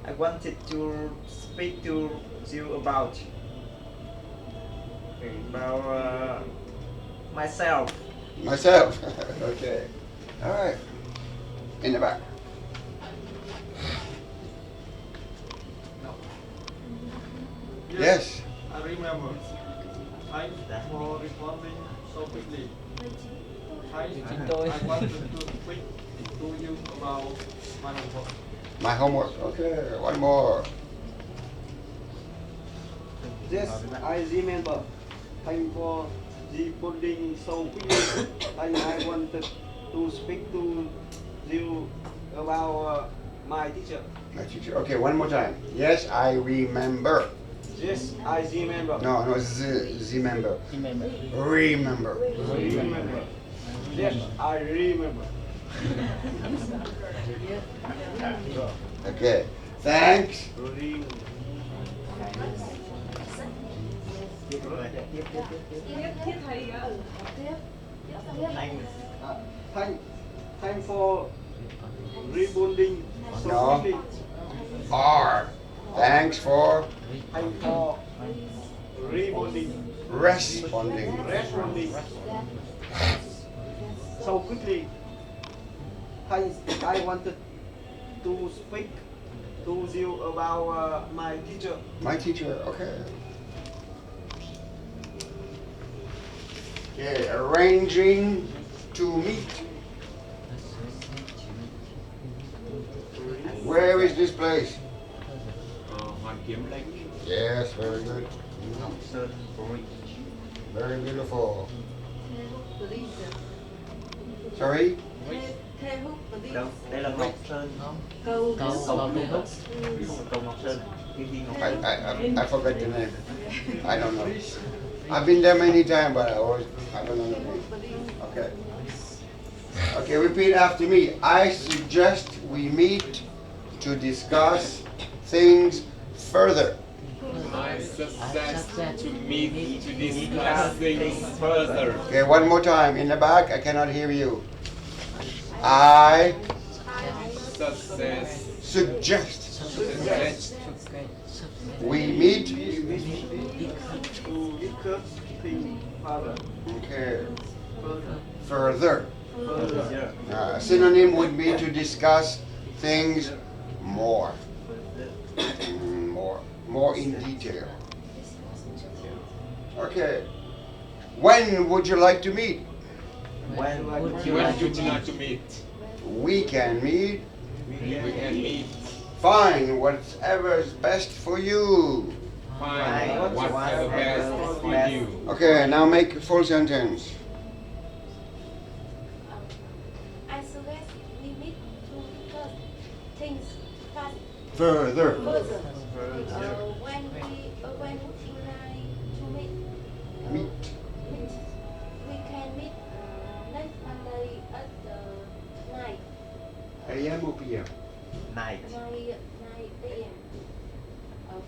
I wanted to speak to you about myself. Myself. Okay. All right. In the back. Yes. I remember. Thanks for responding so quickly. Thanks. I wanted to speak to you about my homework. My homework. Okay. One more. Yes, I remember. Time for the bonding so quickly. I wanted to speak to you about my teacher. My teacher. Okay, one more time. Yes, I remember. Yes, I remember. No, no, remember. Remember. Remember. Yes, I remember. Okay, thanks. Time for rebonding so No. quickly. R. Thanks for Time for rebonding. responding. Responding so quickly. I wanted to speak to you about my teacher. My teacher, okay. Okay, arranging to meet. Where is this place? Hoàn Kiếm Lake. Yes, very good. Very beautiful. Sorry? Đâu, đây là Ngọc Sơn. Cầu Tây Húc. Cầu Ngọc Sơn. I forgot the name. I don't know. I've been there many times, but I don't know the name. Okay. Okay, repeat after me. I suggest we meet to discuss things further. I suggest to meet to discuss things further. Okay, one more time. In the back, I cannot hear you. I suggest we meet. To discuss things further. Okay. Further. Synonym would be to discuss things more. More in detail. Okay. When would you like to meet? When When would you like to meet? We can meet. We can meet. Fine, whatever's best for you. Find what's the best for you. Okay, now make a full sentence. I suggest we meet to discuss things fast. Further. When would you like to meet? Meet. We can meet next Monday at 9 AM or PM? night. 9 a.m.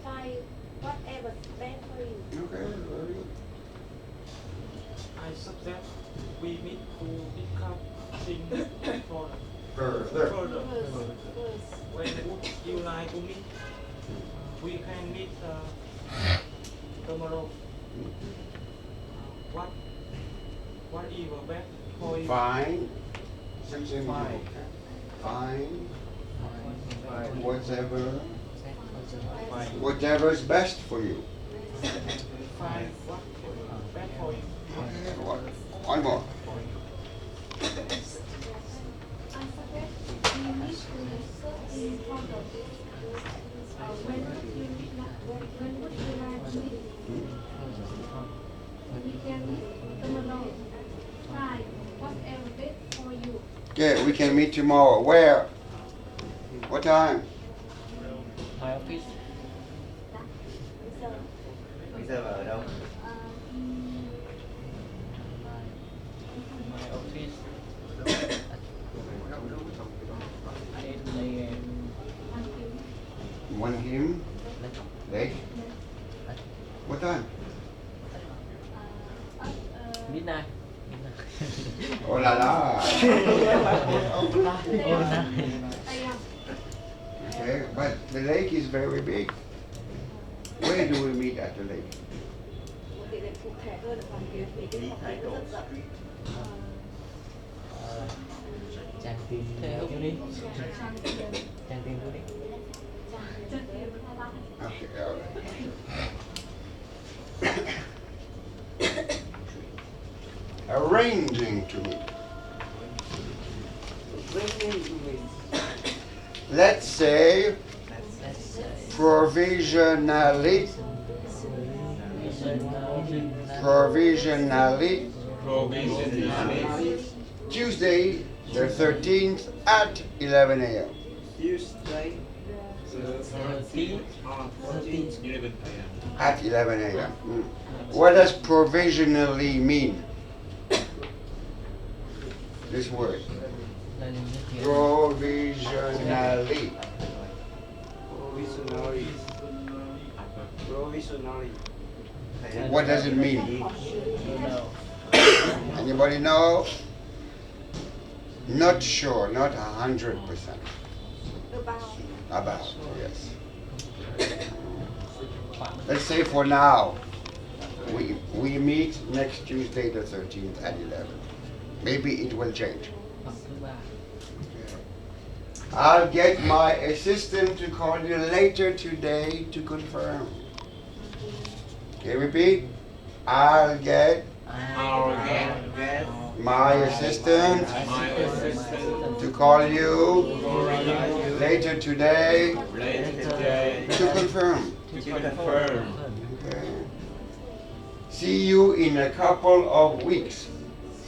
5 whatever best for you. Okay, very good. I suggest we meet to discuss things Further. further. When would you like to meet? We can meet tomorrow. What is the best for you? Fine. Something Fine. Fine. Fine. Whatever's best for you. Find what is best for you. One more. I suggest we meet to discuss things further. When would you like to meet? We can meet tomorrow. 5 whatever best for you. Okay, we can meet tomorrow. Where? What time? My office. Bây giờ ở đâu? My office. One him. Lake. What time? Midnight. Oh la la. Okay, but the lake is very big. Where do we meet at the lake? Lý Thái Tổ Street. Trang tin theo đi. Trang tin đi. Okay, all right. Arranging to meet. Let's say provisionally provisionally Provisionally. Tuesday the 13th at 11 a.m. Tuesday. 13 11 a.m. At 11 a.m. What does provisionally mean? This word. Provisionally. Provisionally. Provisionally. What does it mean? Anybody know? Not sure, not 100%. About, yes. Let's say for now, we meet next Tuesday the 13th at 11. Maybe it will change. I'll get my assistant to call you later today to confirm. Okay, repeat. I'll get my assistant to call you later today to confirm. Okay. See you in a couple of weeks.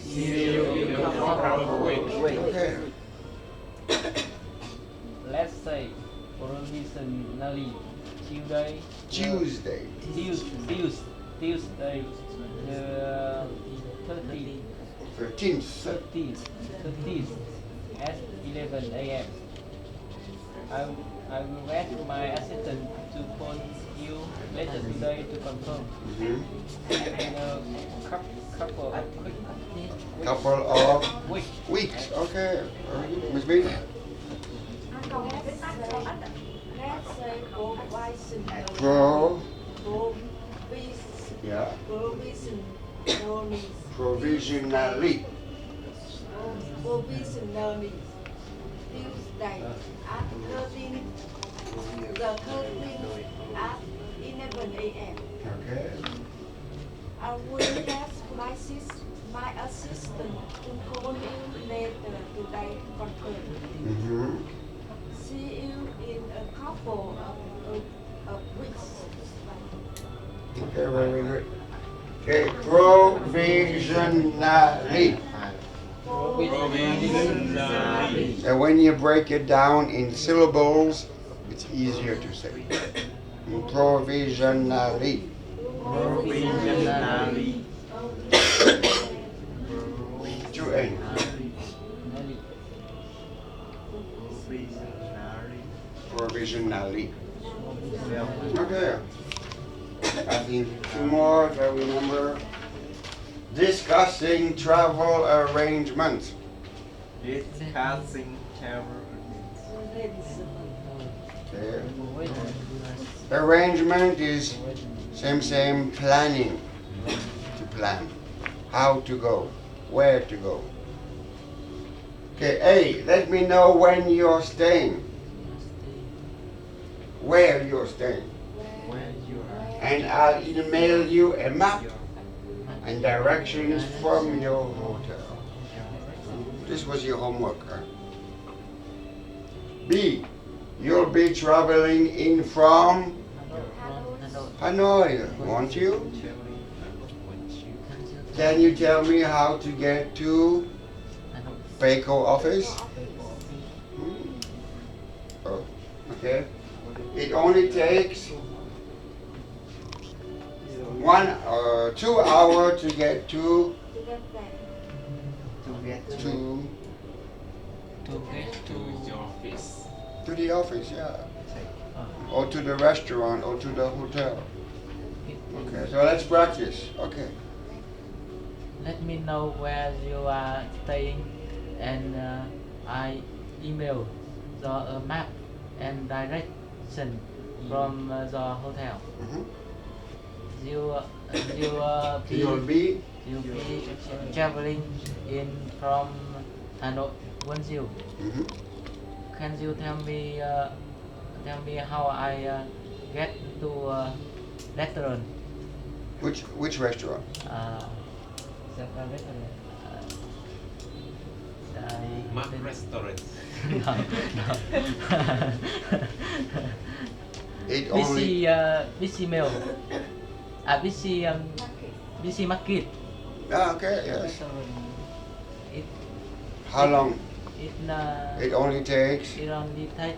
Okay. Let's say provisionally Tuesday. Tuesday. Tuesday. The 13th. 13th at 11 a.m. I will ask my assistant to phone you later today to confirm. In a couple Couple weeks. of weeks. Okay. Very good. Miss B? Pro. Yeah. Provisionally. Provisionally. Tuesday at 13 the 13th at 11 a.m. Okay. I will ask my assistant to call you later today to confirm. See you in a couple of weeks. Okay, very good. Okay, provisionally. And when you break it down in syllables, it's easier to say. Provisionally. Provisionally. To end. Provisionally. Okay. I think two more, if I remember. Discussing travel arrangements. Discussing travel. Okay. Arrangement is same planning. To plan. How to go. Where to go. Okay, A, let me know when you're staying. Where you're staying. And I'll email you a map and directions from your hotel. This was your homework, huh? B, you'll be traveling in from Hanoi, won't you? Can you tell me how to get to Peico office? Oh, okay. It only takes 2 hours to get to your office. to the office, yeah. Or to the restaurant or to the hotel. Okay, so let's practice. Okay. Let me know where you are staying, and I email the map and direction from the hotel. You'll be traveling in from Hanoi, won't you? Can you tell me how I get to restaurant? Which restaurant? Several restaurant. Mac restaurant. It only This email. busy market. Ah, okay, yes. So, it How long? it It only takes. it only take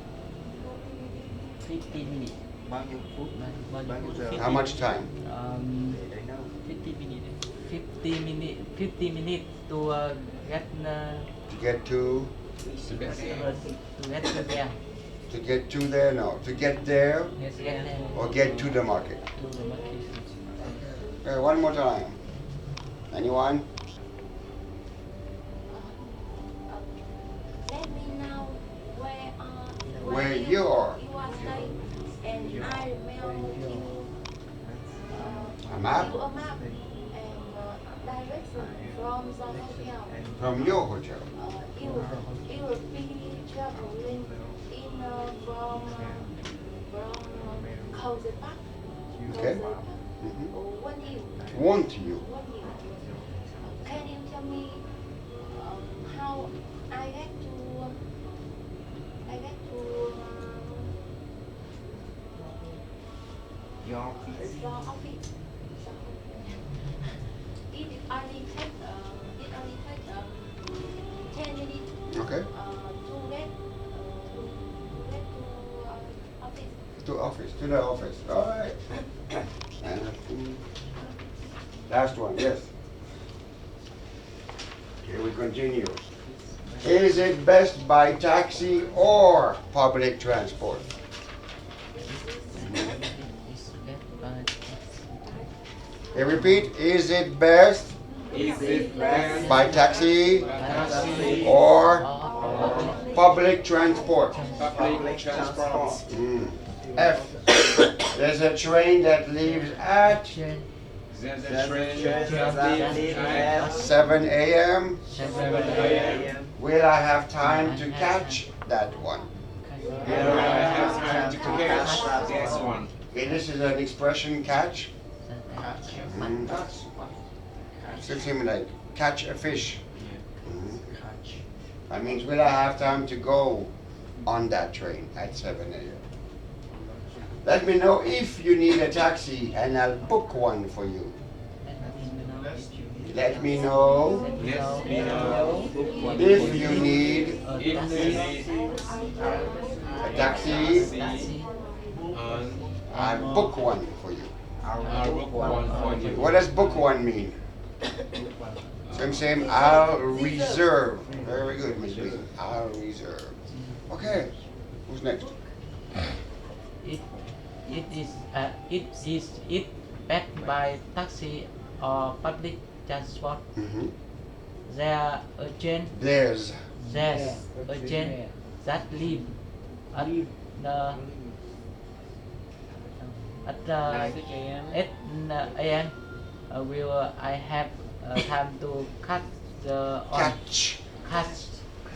15 minutes. Bao nhiêu phút? Bao nhiêu phút? How much time? 50 minutes. 50 minutes to get To get to to get to there. to get to there? No, to get there Yes, get there. or get to the market. To the market. Okay, one more time. Anyone? Let me know Where you are. You are staying, and I will give you A map you a map and direction from the hotel. from your hotel. You will be traveling in from Cozy Park. Okay. Cozy Park. Mhm. When you Want you? can you tell me how I get to Your office. the office? It only take 10 minutes Okay. to get to office. To office. To the office. All right. And last one. Yes. Here we continue. Is it best by taxi or public transport? Okay, repeat. Is it best Is it best by taxi taxi or public transport? public transport? F. There's a train that leaves at There's There's a train train that that leaves leaves at at 7 a.m. 7 a.m. Will I have time to catch that one? Here I have time to catch this one. Okay, this is an expression, catch. That's something like catch a fish. That means will I have time to go on that train at 7 a.m. Let me know if you need a taxi and I'll book one for you. Let me know Let me know if you need if you need a taxi. taxi and I'll book one for you. I'll book one for you. What does book one mean? Same, I'll reserve. Very good, Miss Bean. I'll reserve. Okay, who's next? It backed by taxi or public transport. There a train. There's There's a train that leave at the 8 a.m. Will I have time to catch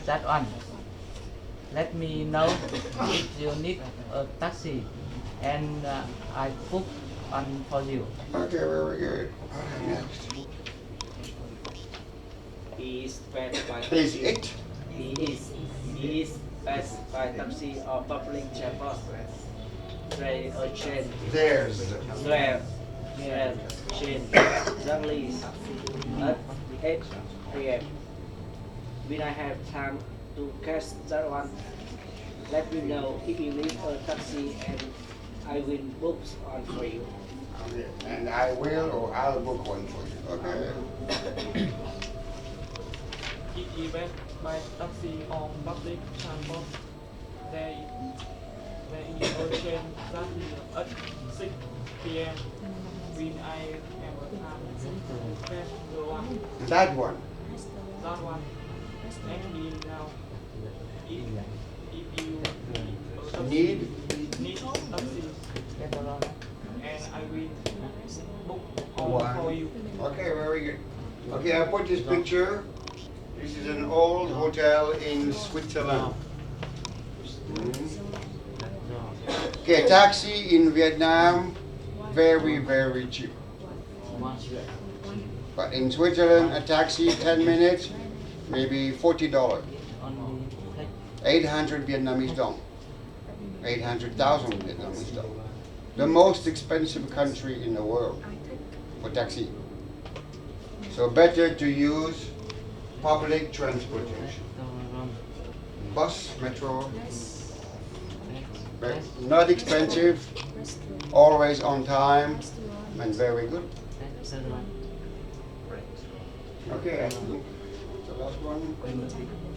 that one? Let me know if you need a taxi and I book one for you. Okay, very good. Okay, next. Is best by Is it? is best by taxi or public transport. Train or train. There's Train train that leaves at 8 a.m. When I have time to catch that one, let me know if you need a taxi and I will book one for you. okay. And I will or I'll book one for you. Okay. It is best by taxi or public transport. There is a train that leaves at 6 p.m. When I have a time to catch the one. That one. That one. Let me know if you Need? need taxi and I will book One. one for you. Okay, very good. Okay, I put this picture. This is an old hotel in Switzerland. Okay, taxi in Vietnam, very, very cheap. But in Switzerland, a taxi, 10 minutes, maybe $40. 800 Vietnamese dong. 800,000 Vietnamese dong. The most expensive country in the world. for taxi. So better to use public transportation. Bus, metro, not expensive, always on time, and very good. Okay, I think the last one.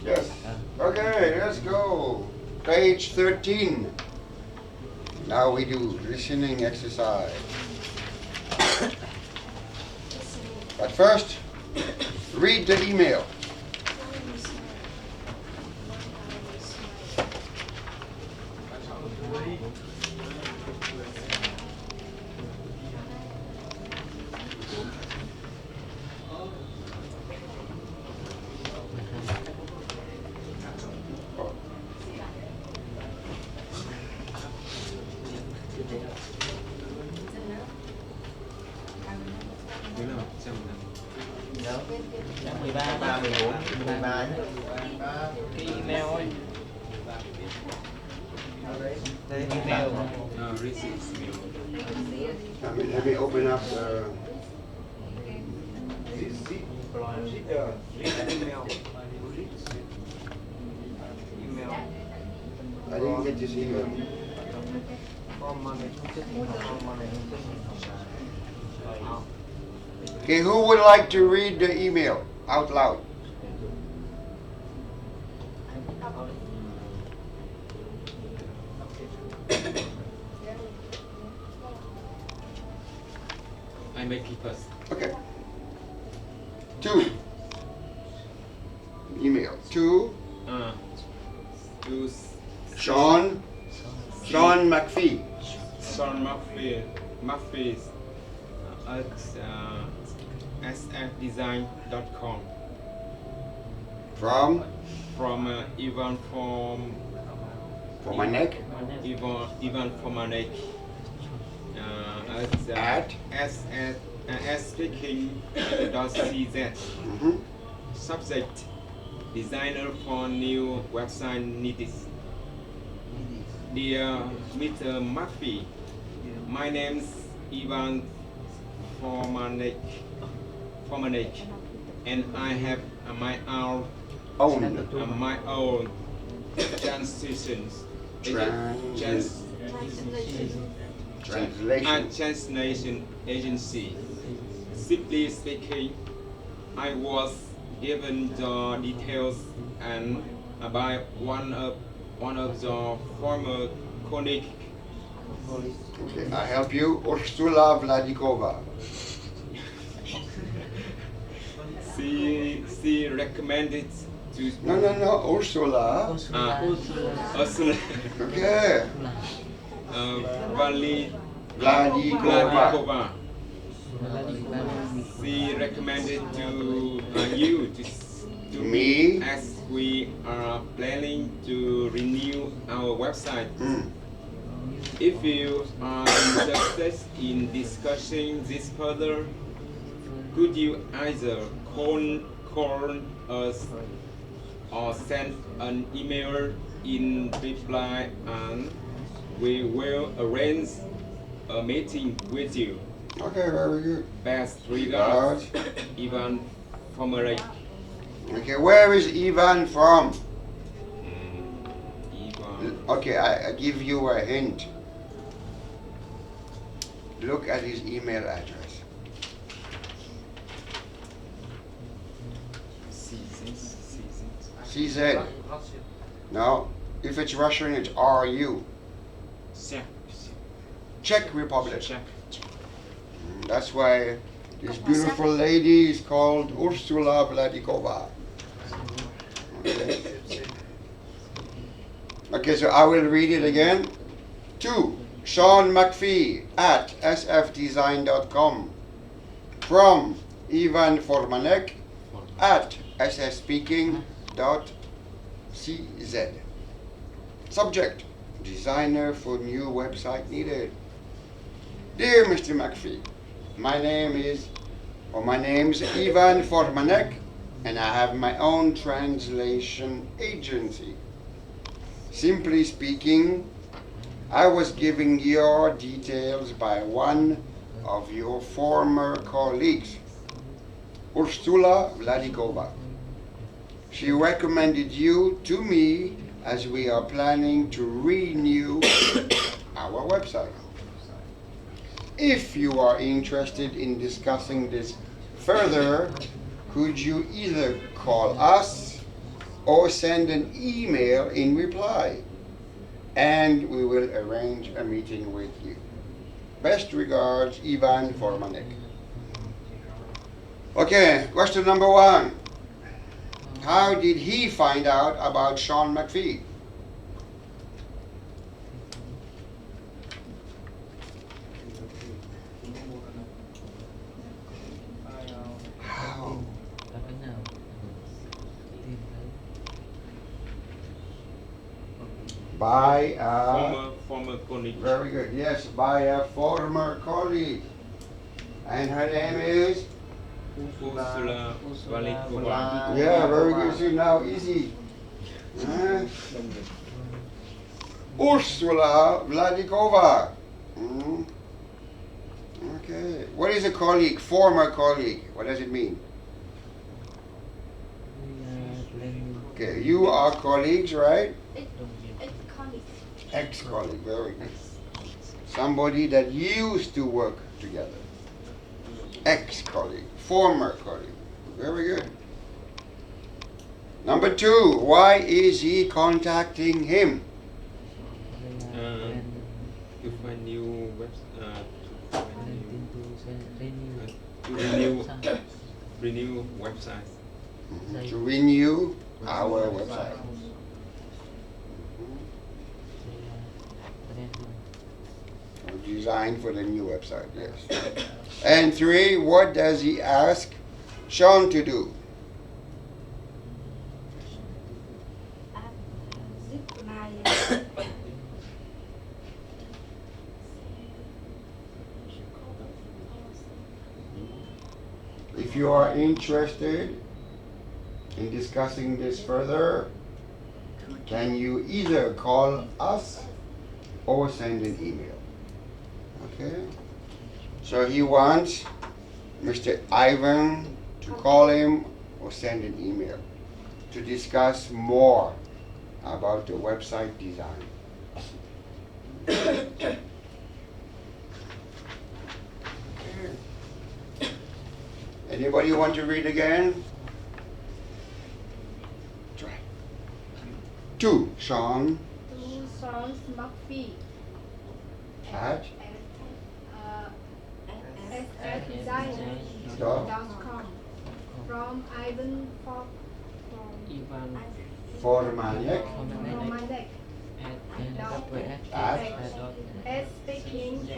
Yes. Okay, let's go. Page 13. Now we do listening exercise. But first, read the email. Đúng rồi, xem nào. Đâu? 13 13, 14, 13 nhé. Cái email ấy. Đây, email. Receipts mail. Let me open up the... I didn't get this email. Okay, who would like to read the email out loud? I make it first. Okay. 2. Email. 2. To Sean McPhee. Sean Murphy at sfdesign.com. From Ivan for my neck. Ivan Formanek At speaking.cz. Subject: designer for new website needs. Dear Mr. Murphy, my name's Ivan Formanek, and I have my own translation agency. Simply speaking, I was given the details and by one of the former colleagues. Okay, I help you. Ursula Vladikova. She recommended to No, Ursula. Ursula Okay. Vladikova. She recommended to you to Me? as we are planning to renew our website. If you are interested in discussing this further, could you either call us or send an email in reply, and we will arrange a meeting with you. Okay, very good. Best regards, Ivan Formanek. Okay, where is Ivan from? Ivan. Okay, I give you a hint. Look at his email address. CZ. No, if it's Russian, it's RU. Czech Republic. Check. That's why this beautiful lady is called Ursula Vladikova. Okay. Okay, so I will read it again. 2. Sean McPhee at sfdesign.com. From Ivan Formanek at sspeaking.cz. Subject: designer for new website needed. Dear Mr. McPhee, my name's Ivan Formanek, and I have my own translation agency. Simply speaking, I was giving your details by one of your former colleagues, Ursula Vladikova. She recommended you to me as we are planning to renew our website. If you are interested in discussing this further, could you either call us or send an email in reply, and we will arrange a meeting with you. Best regards, Ivan Formanek. Okay, question number 1. How did he find out about Sean McPhee? How? Làm cách nào tìm thấy By a Former colleague. very good. Yes, by a former colleague. And her name is? Ursula Valikova. Yeah, very good. See, now easy. Huh? Ursula Vladikova. Mm. Okay. What is a colleague? Former colleague. What does it mean? lên Okay, you are colleagues, right? It's colleague. Ex-colleague. Very good. Somebody that used to work together. Ex-colleague. Former colleague. Very good. Number 2. Why is he contacting him? To find new website. lên tin to Renew website. To renew our website. Or design for the new website, yes. And 3, what does he ask Sean to do? Zip my If you are interested in discussing this further, can you either call us or send an email? Okay? So he wants Mr. Ivan to call him or send an email to discuss more about the website design. Anybody want to read again? Try. 2. Sean two songs McPhee at ssdesign.com from Ivan Ivan Formanek Romanek at speaking.cz.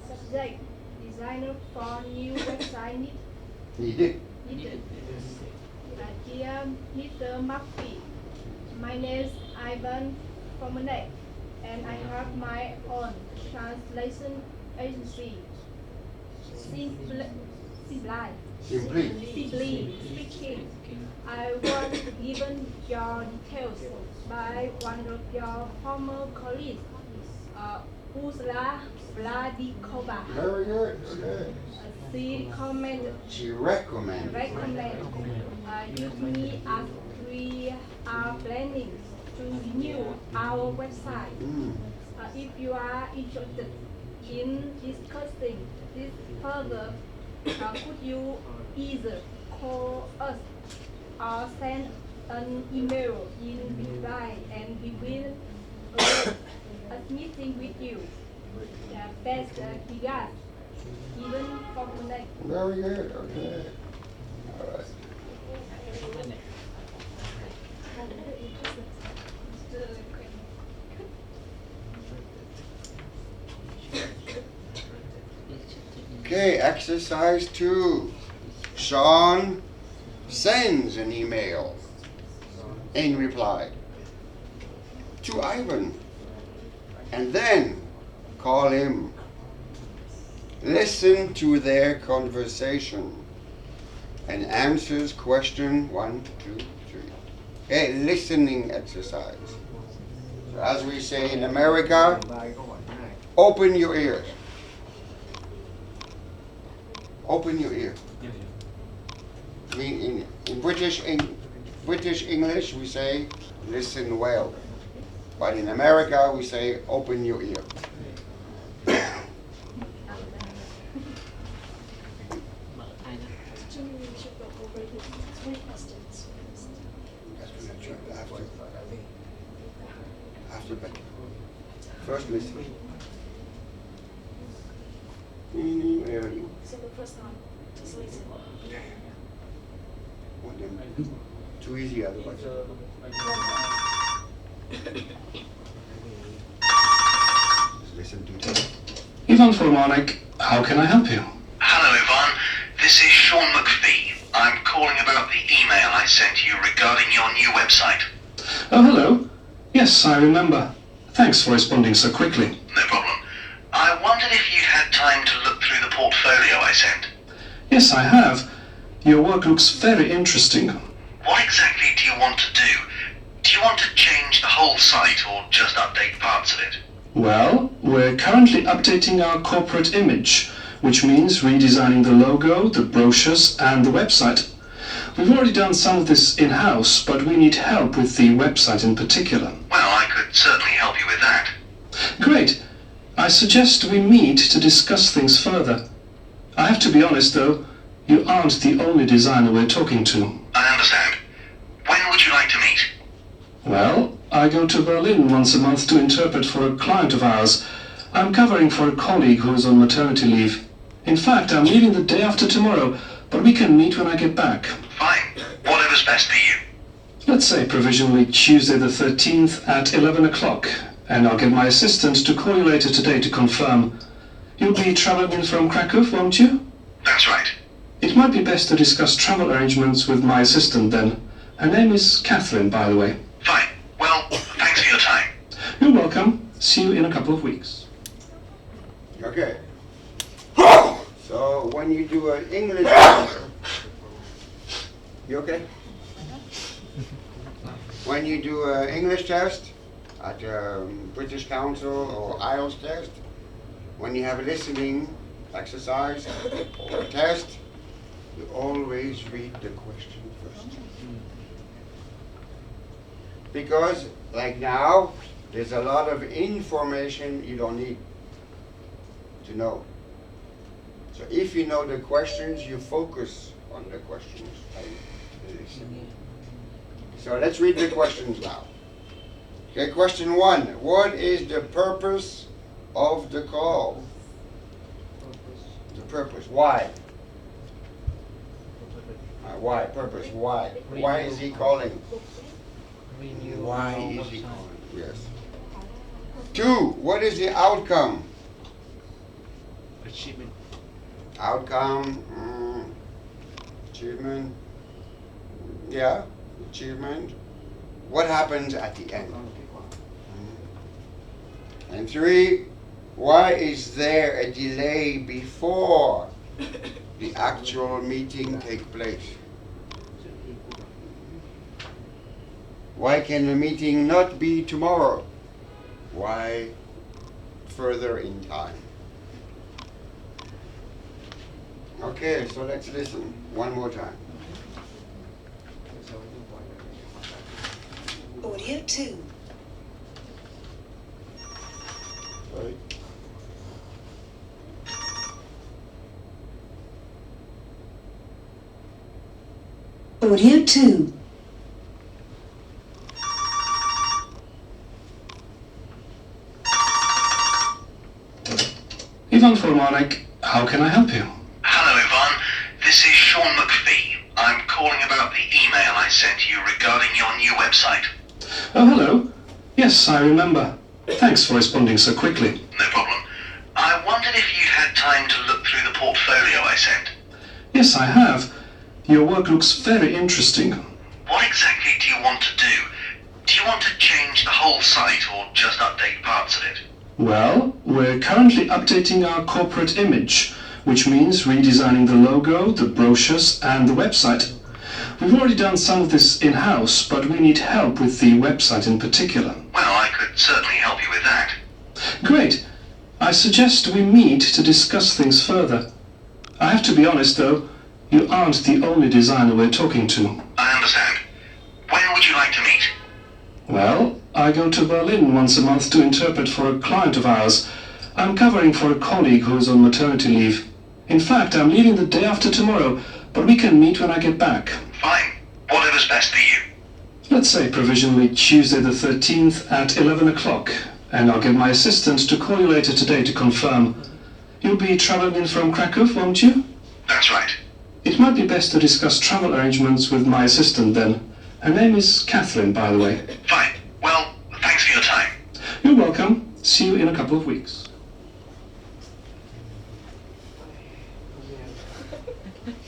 Subject: designer for new website needed. needed. Dear Mr. McPhee, my name is Ivan Romanek, and I have my own translation agency. Simply speaking, I was given your details by one of your former colleagues, Ursula Vladikova. Very good. Okay. She recommended you to me as we are planning to renew our website. If you are interested in discussing this further, could you either call us or send an email in reply, and we will arrange a meeting with you. Best regards, even for connect. Very good. Okay. All right. Okay, exercise 2. Sean sends an email in reply to Ivan, and then call him. Listen to their conversation and answers question 1, 2, 3. Okay, listening exercise. So as we say in America, open your ears. Open your ear. I mean, in British English we say listen well, but in America we say open your ear. After back. First listen. Where are you? So the first time, just listen. Want them too easy otherwise. Just listen to them. Ivan Formanek, how can I help you? Hello, Ivan. This is Sean McPhee. I'm calling about the email I sent you regarding your new website. Oh, hello. Yes, I remember. Thanks for responding so quickly. No problem. I wondered if you'd had time to look through the portfolio I sent. Yes, I have. Your work looks very interesting. What exactly do you want to do? Do you want to change the whole site or just update parts of it? Well, we're currently updating our corporate image, which means redesigning the logo, the brochures, and the website. We've already done some of this in-house, but we need help with the website in particular. Well, I could certainly help you with that. Great. I suggest we meet to discuss things further. I have to be honest, though, you aren't the only designer we're talking to. I understand. When would you like to meet? Well, I go to Berlin once a month to interpret for a client of ours. I'm covering for a colleague who is on maternity leave. In fact, I'm leaving the day after tomorrow, but we can meet when I get back. Fine. Whatever's best for you. Let's say provisionally Tuesday the 13th at 11 o'clock, and I'll get my assistant to call you later today to confirm. You'll be traveling in from Krakow, won't you? That's right. It might be best to discuss travel arrangements with my assistant then. Her name is Catherine, by the way. Fine. Well, thanks for your time. You're welcome. See you in a couple of weeks. Okay. So when you do an English, you okay? When you do an English test at British Council or IELTS test, when you have a listening exercise or a test, you always read the question first. Because, like now, there's a lot of information you don't need to know. So if you know the questions, you focus on the questions and listen. So let's read the questions now. Okay, question 1. What is the purpose of the call? The purpose. Why? Why? Purpose. Why? Why is he calling? Why is he calling? Yes. 2. What is the outcome? Achievement. Outcome. Achievement. Yeah. Achievement. What happens at the end? And 3. Why is there a delay before the actual meeting takes place? Why can the meeting not be tomorrow? Why further in time? Okay, so let's listen one more time. Audio 2. Sorry. Audio 2. Ivan Formanek, how can I help you? Hello, Ivan. This is Sean McPhee. I'm calling about the email I sent you regarding your new website. Oh, hello. Yes, I remember. Thanks for responding so quickly. No problem. I wondered if you'd had time to look through the portfolio I sent. Yes, I have. Your work looks very interesting. What exactly do you want to do? Do you want to change the whole site or just update parts of it? Well, we're currently updating our corporate image, which means redesigning the logo, the brochures, and the website. We've already done some of this in-house, but we need help with the website in particular. Well, I could certainly help you with that. Great. I suggest we meet to discuss things further. I have to be honest though, you aren't the only designer we're talking to. I understand. When would you like to meet? Well, I go to Berlin once a month to interpret for a client of ours. I'm covering for a colleague who's on maternity leave. In fact, I'm leaving the day after tomorrow, but we can meet when I get back. Fine. Whatever's best for you. Let's say provisionally Tuesday the 13th at 11 o'clock, and I'll get my assistant to call you later today to confirm. You'll be traveling in from Krakow, won't you? That's right. It might be best to discuss travel arrangements with my assistant then. Her name is Catherine, by the way. Fine. Well, thanks for your time. You're welcome. See you in a couple of weeks.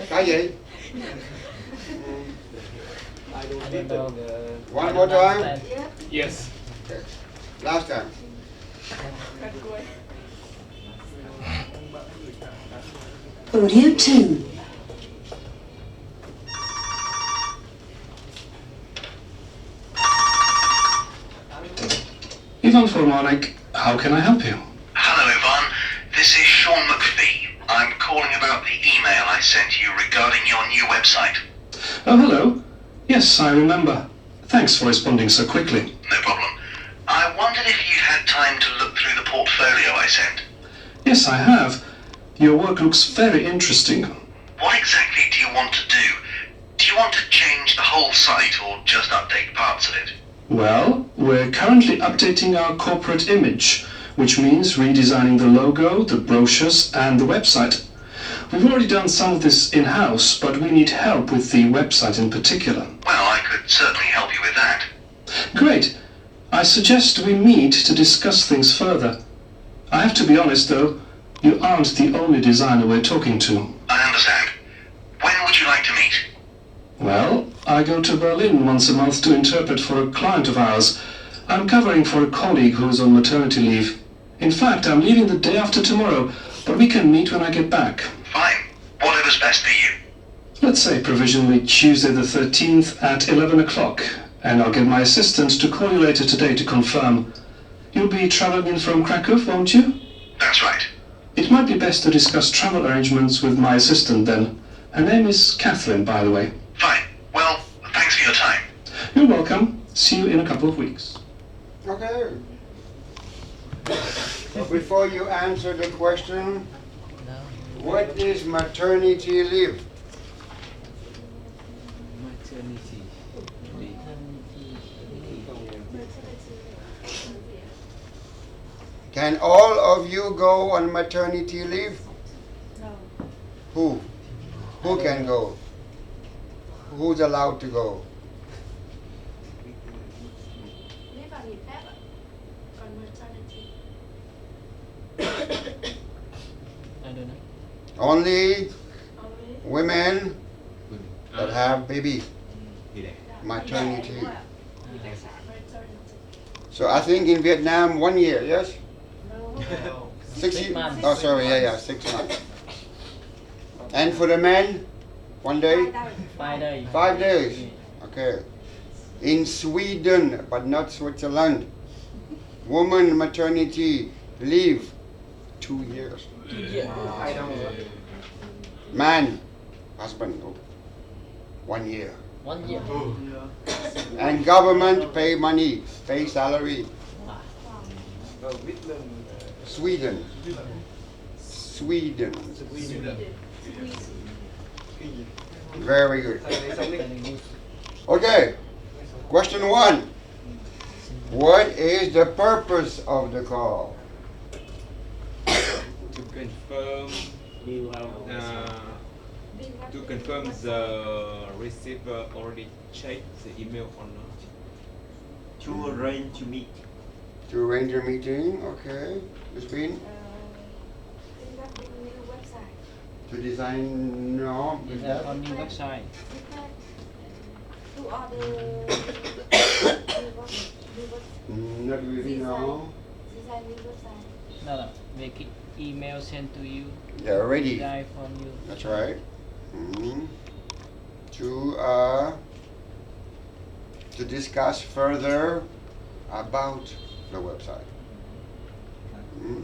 Cái gì? I don't know. One more time? Yes. Okay. Last time. Audio 2. Ivan Formanek, how can I help you? Hello, Yvonne. This is Sean McPhee. I'm calling about the email I sent you regarding your new website. Oh, hello. Yes, I remember. Thanks for responding so quickly. No problem. I wondered if you'd had time to look through the portfolio I sent. Yes, I have. Your work looks very interesting. What exactly do you want to do? Do you want to change the whole site or just update parts of it? Well, we're currently updating our corporate image, which means redesigning the logo, the brochures, and the website. We've already done some of this in-house, but we need help with the website in particular. Well, I could certainly help you with that. Great. I suggest we meet to discuss things further. I have to be honest though, you aren't the only designer we're talking to. I understand. When would you like to meet? Well, I go to Berlin once a month to interpret for a client of ours. I'm covering for a colleague who's on maternity leave. In fact, I'm leaving the day after tomorrow, but we can meet when I get back. Fine. Whatever's best for you. Let's say provisionally Tuesday the 13th at 11 o'clock, and I'll get my assistant to call you later today to confirm. You'll be traveling in from Krakow, won't you? That's right. It might be best to discuss travel arrangements with my assistant then. Her name is Catherine, by the way. Fine. Well, thanks for your time. You're welcome. See you in a couple of weeks. Okay. Before you answer the question, what is maternity leave? Maternity leave. Can all of you go on maternity leave? No. Who? Who can go? Who's allowed to go? Leave vào nghỉ phép ạ. Còn maternity. I don't know. Only women that have baby. Maternity. So I think in Vietnam 1 year, yes? No. 6 6 years? months. Oh, sorry, yeah, 6 months. And for the men, 1 day? 5 days. 5 days. Okay. In Sweden, but not Switzerland, woman maternity leave 2 years. Man, husband, 1 year. 1 year. And government pay money, pay salary. Sweden. Sweden. Very good. Okay. Question 1. What is the purpose of the call? To confirm to confirm the receiver already checked the email or not. To arrange to meet. To arrange a meeting, okay. It's been to design, no. On new website. To order. Not really, no. Design new website. No. Make it email sent to you. Yeah, already. Guy from you. That's right. To discuss further about the website.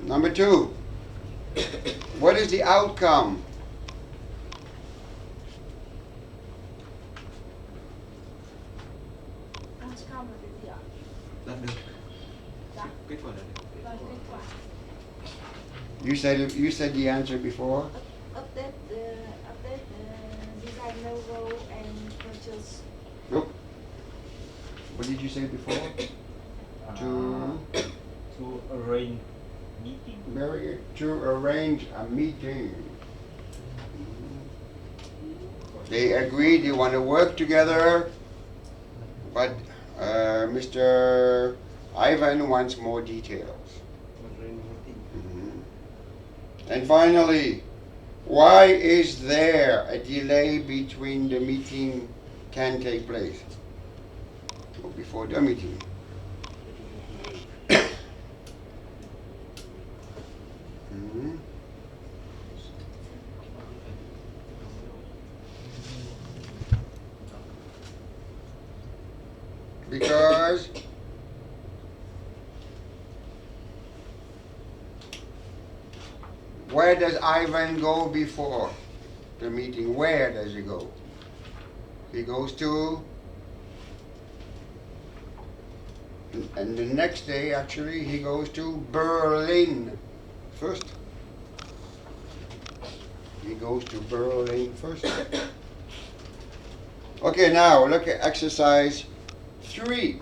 Number 2. What is the outcome? Outcome là cái gì ạ? Đạt được. Dạ. Kết quả là được. Vâng, kết quả. You said the answer before. Update design logo and purchase. Nope. What did you say before? To arrange meeting. Very good. To arrange a meeting. They agree they want to work together, but Mr. Ivan wants more details. And finally, why is there a delay between the meeting can take place? Or before the meeting? Because where does Ivan go before the meeting? Where does he go? He goes to, and the next day actually he goes to Berlin first. He goes to Berlin first. Okay, now look at exercise 3.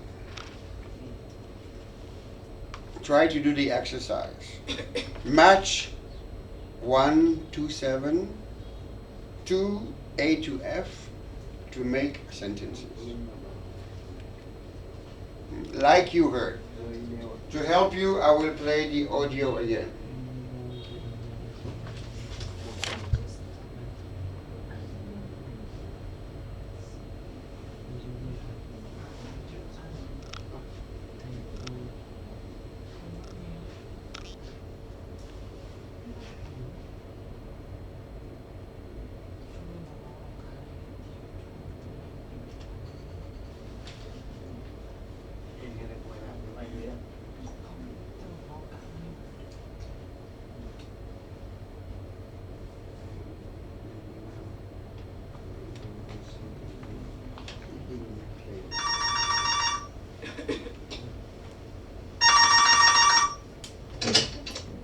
Try to do the exercise. Match 1 to 7 to A to F to make sentences. Like you heard. To help you, I will play the audio again.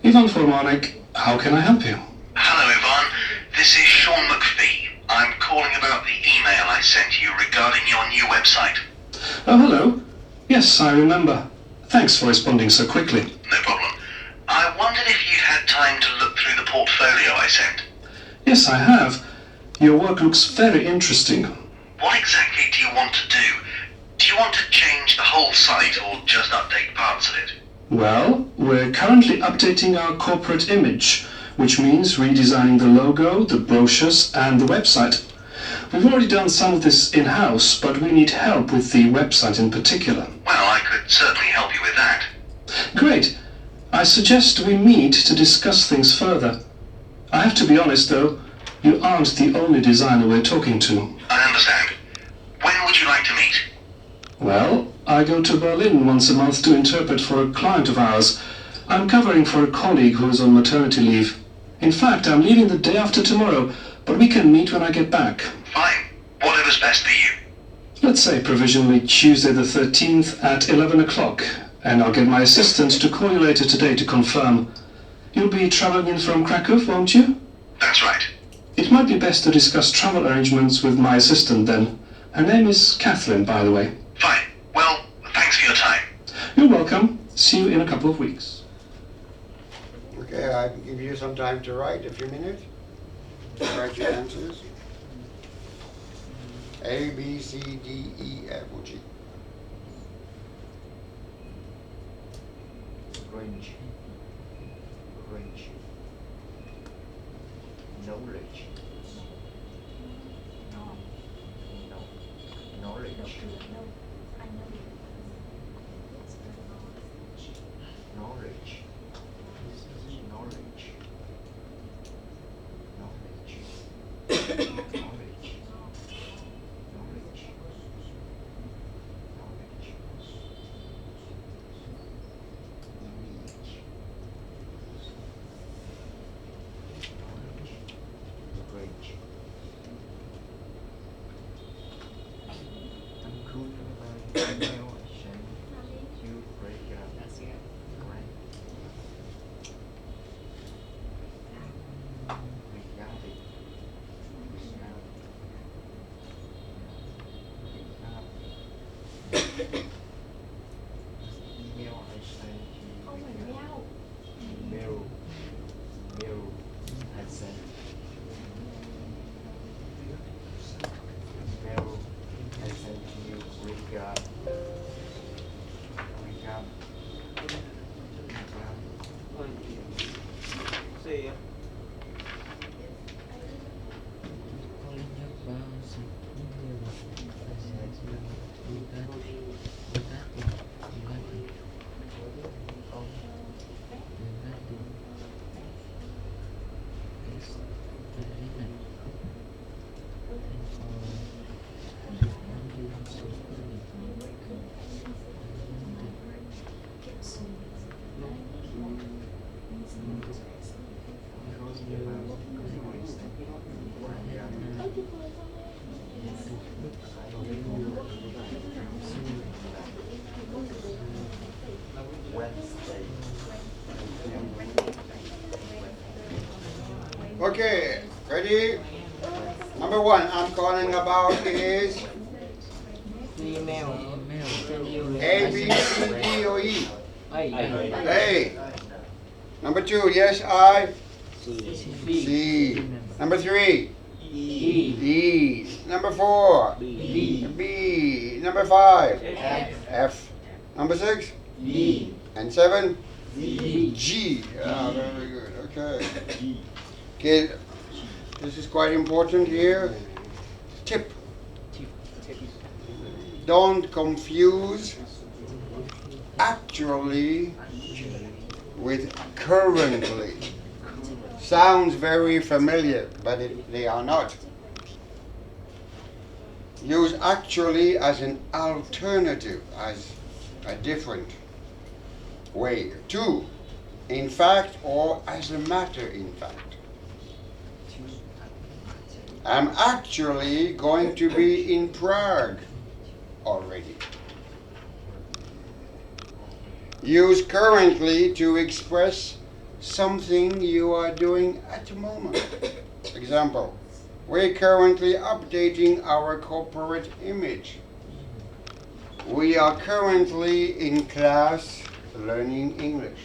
Ivan Formanek, how can I help you? Hello, Yvonne. This is Sean McPhee. I'm calling about the email I sent you regarding your new website. Oh, hello. Yes, I remember. Thanks for responding so quickly. No problem. I wondered if you'd had time to look through the portfolio I sent. Yes, I have. Your work looks very interesting. What exactly do you want to do? Do you want to change the whole site or just update parts of it? Well, we're currently updating our corporate image, which means redesigning the logo, the brochures, and the website. We've already done some of this in-house, but we need help with the website in particular. Well, I could certainly help you with that. Great. I suggest we meet to discuss things further. I have to be honest, though, you aren't the only designer we're talking to. I understand. When would you like to meet? Well, I go to Berlin once a month to interpret for a client of ours. I'm covering for a colleague who is on maternity leave. In fact, I'm leaving the day after tomorrow, but we can meet when I get back. Fine. Whatever's best for you. Let's say provisionally Tuesday the 13th at 11 o'clock, and I'll get my assistant to call you later today to confirm. You'll be traveling in from Krakow, won't you? That's right. It might be best to discuss travel arrangements with my assistant then. Her name is Catherine, by the way. Fine. Well, thanks for your time. You're welcome. See you in a couple of weeks. Okay, I can give you some time to write, a few minutes. Write your answers. A, B, C, D, E, F, or G. Range. Range. Knowledge. Knowledge. Knowledge. Knowledge. Knowledge. Knowledge. Knowledge. kìa. Okay, ready? Number one I'm calling about is Email. A, B, C, D, or E? A. A. Number two, yes, I. B. C. Number three, E. E. Number four, B. B. Number five, F. F. Number six, D. and seven, D. G. Ah, very good. Okay. Okay. This is quite important here. Tip. Don't confuse actually with currently. Sounds very familiar, but they are not. Use actually as an alternative, as a different way. Two, in fact or as a matter in fact. I'm actually going to be in Prague already. Use currently to express something you are doing at the moment. Example, we're currently updating our corporate image. We are currently in class learning English.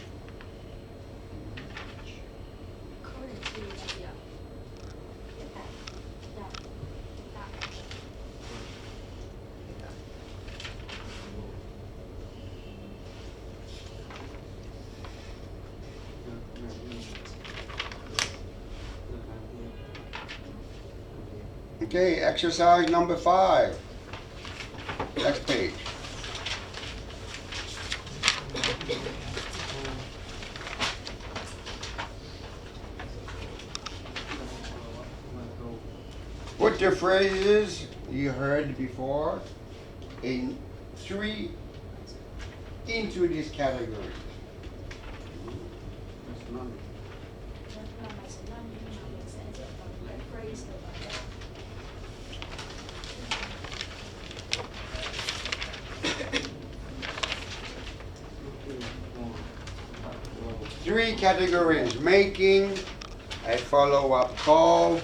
Okay, exercise number 5. Next page. Put the phrases you heard before into this category. Three categories: making a follow-up call,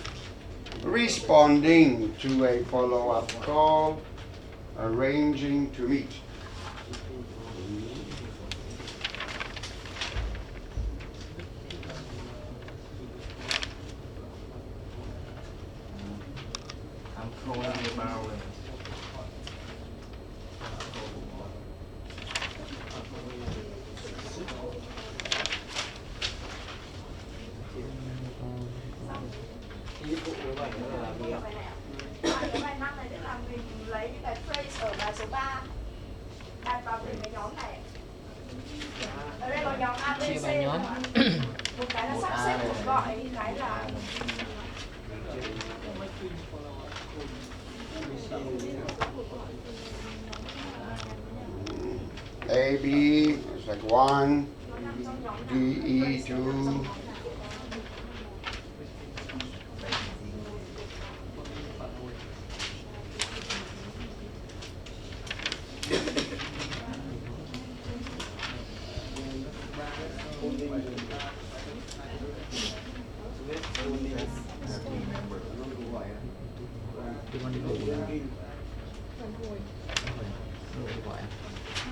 responding to a follow-up call, arranging to meet. I'm calling about Ví dụ như vậy nó là gì ạ? Cái bài năng này tức là mình lấy những cái phrase ở bài số 3 đặt vào từng cái nhóm này. Ở đây có nhóm A, B, C. Một cái là sắp xếp cuộc gọi, một cái là A, B, it's like 1, D, E, 2.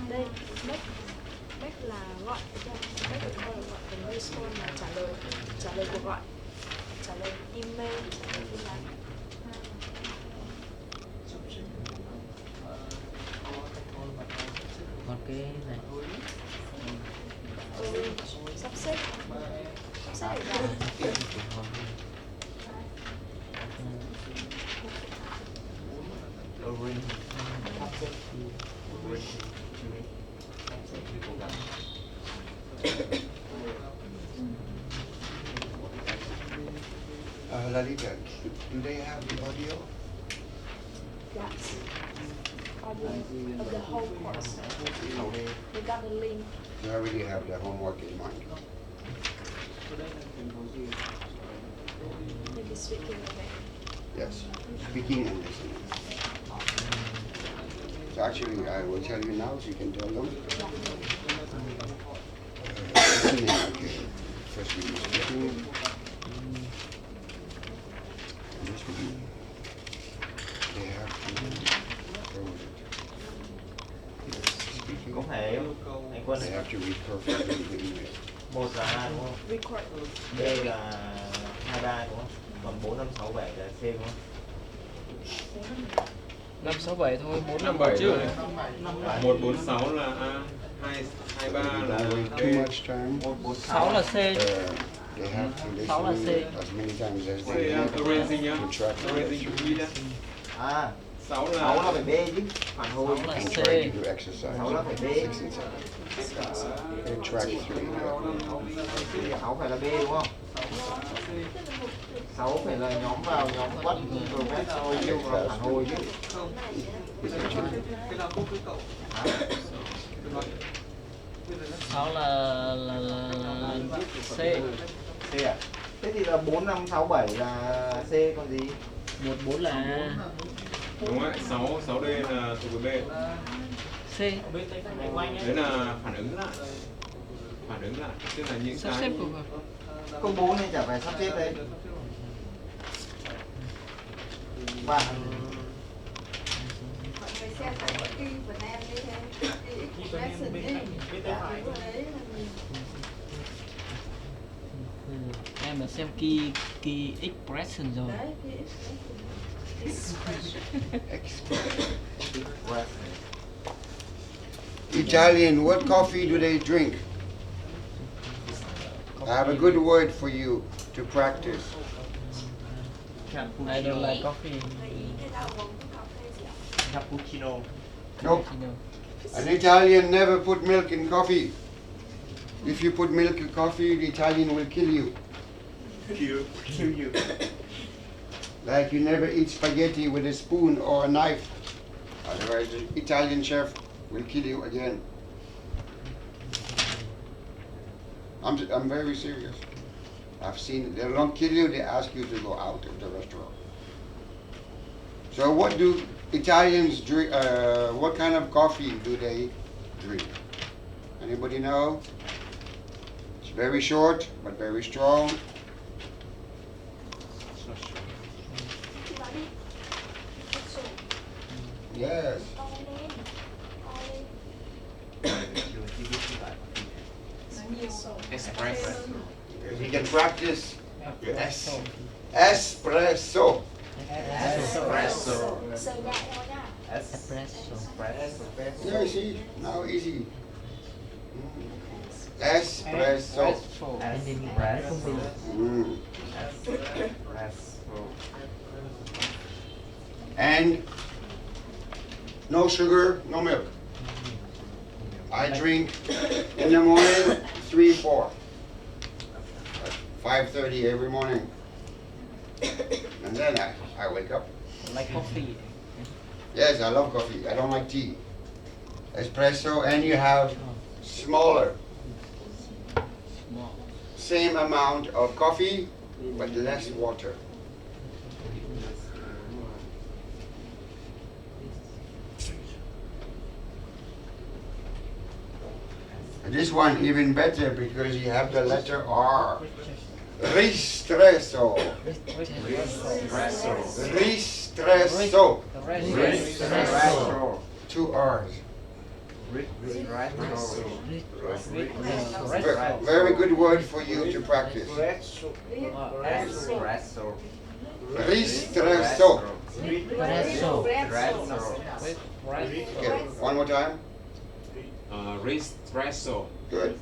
đây back là gọi, back là gọi, còn respond là trả lời cuộc gọi, trả lời email, trả lời tin nhắn. Còn cái này Sắp xếp sẽ được rồi. Lalita, do they have the audio? Yes. Of the whole course. We got the link. You already have the homework in mind. Maybe speaking of it. Yes, speaking and listening. So actually, I will tell you now, so you can tell them. Listening, okay. First we do speaking. And this will be, they have to, where was it? Speaking. Có thể anh Quân They have to read perfectly the email. 1 là A đúng không? Record. B là 23 đúng không? Còn 4, 5, 6, 7 là C đúng không? 5, 6, 7 thôi, 4, 5, 7 7 chứ. 1, 4, 6 là A, 2, 2, 3 là B. Too much time. 6 là C. They have to 6 là C. listen as many times as C they á, need erasing nhá. to track the Erasing lecture. chữ Y á. À 6 6 là là phải B chứ. Phản hồi. 6 là And C. try to do exercise 6 là phải B. 6 and 7. And track 3. 6 phải là B đúng không? 6 phải là nhóm vào nhóm quất professional và phản hồi chứ. 6 là C. C à? Thế thì là 4, 5, 6, 7 là C còn gì? 1, 4 là A. đúng rồi, 6, 6D là thuộc về B. C. Đấy là phản ứng lại. Phản ứng lại, tức là những Sắp cái xếp của Công bố nên chả phải sắp xếp đấy. Và Mọi người xem tại mỗi kỳ của em đi ha. Cái expression đi. em đã xem key expression rồi. Đấy, cái expression. Italian, what coffee do they drink? I have a good word for you to practice. I don't like coffee. Cái rau uống cà phê gì ạ? Cappuccino. Nope. An Italian never put milk in coffee. If you put milk in coffee, the Italian will kill you. Kill you. Like you never eat spaghetti with a spoon or a knife. Otherwise, the Italian chef will kill you again. I'm very serious. I've seen it. They don't kill you, they ask you to go out of the restaurant. So what do Italians drink, what kind of coffee do they drink? Anybody know? It's very short, but very strong. Yes. espresso. You can practice espresso. Espresso. Espresso. Yeah, you see, now easy. Espresso. Mm. And no sugar, no milk. I drink in the morning 3, 4. 5:30 every morning. And then I wake up. Like coffee. Yes, I love coffee. I don't like tea. Espresso, and you have smaller. Same amount of coffee, but less water. And this one even better because you have the letter R. Ristresso. Ristresso. Ristresso. 2 R's. Very good word for you to practice. Ristresso. Okay, one more time. Ristresso. Good.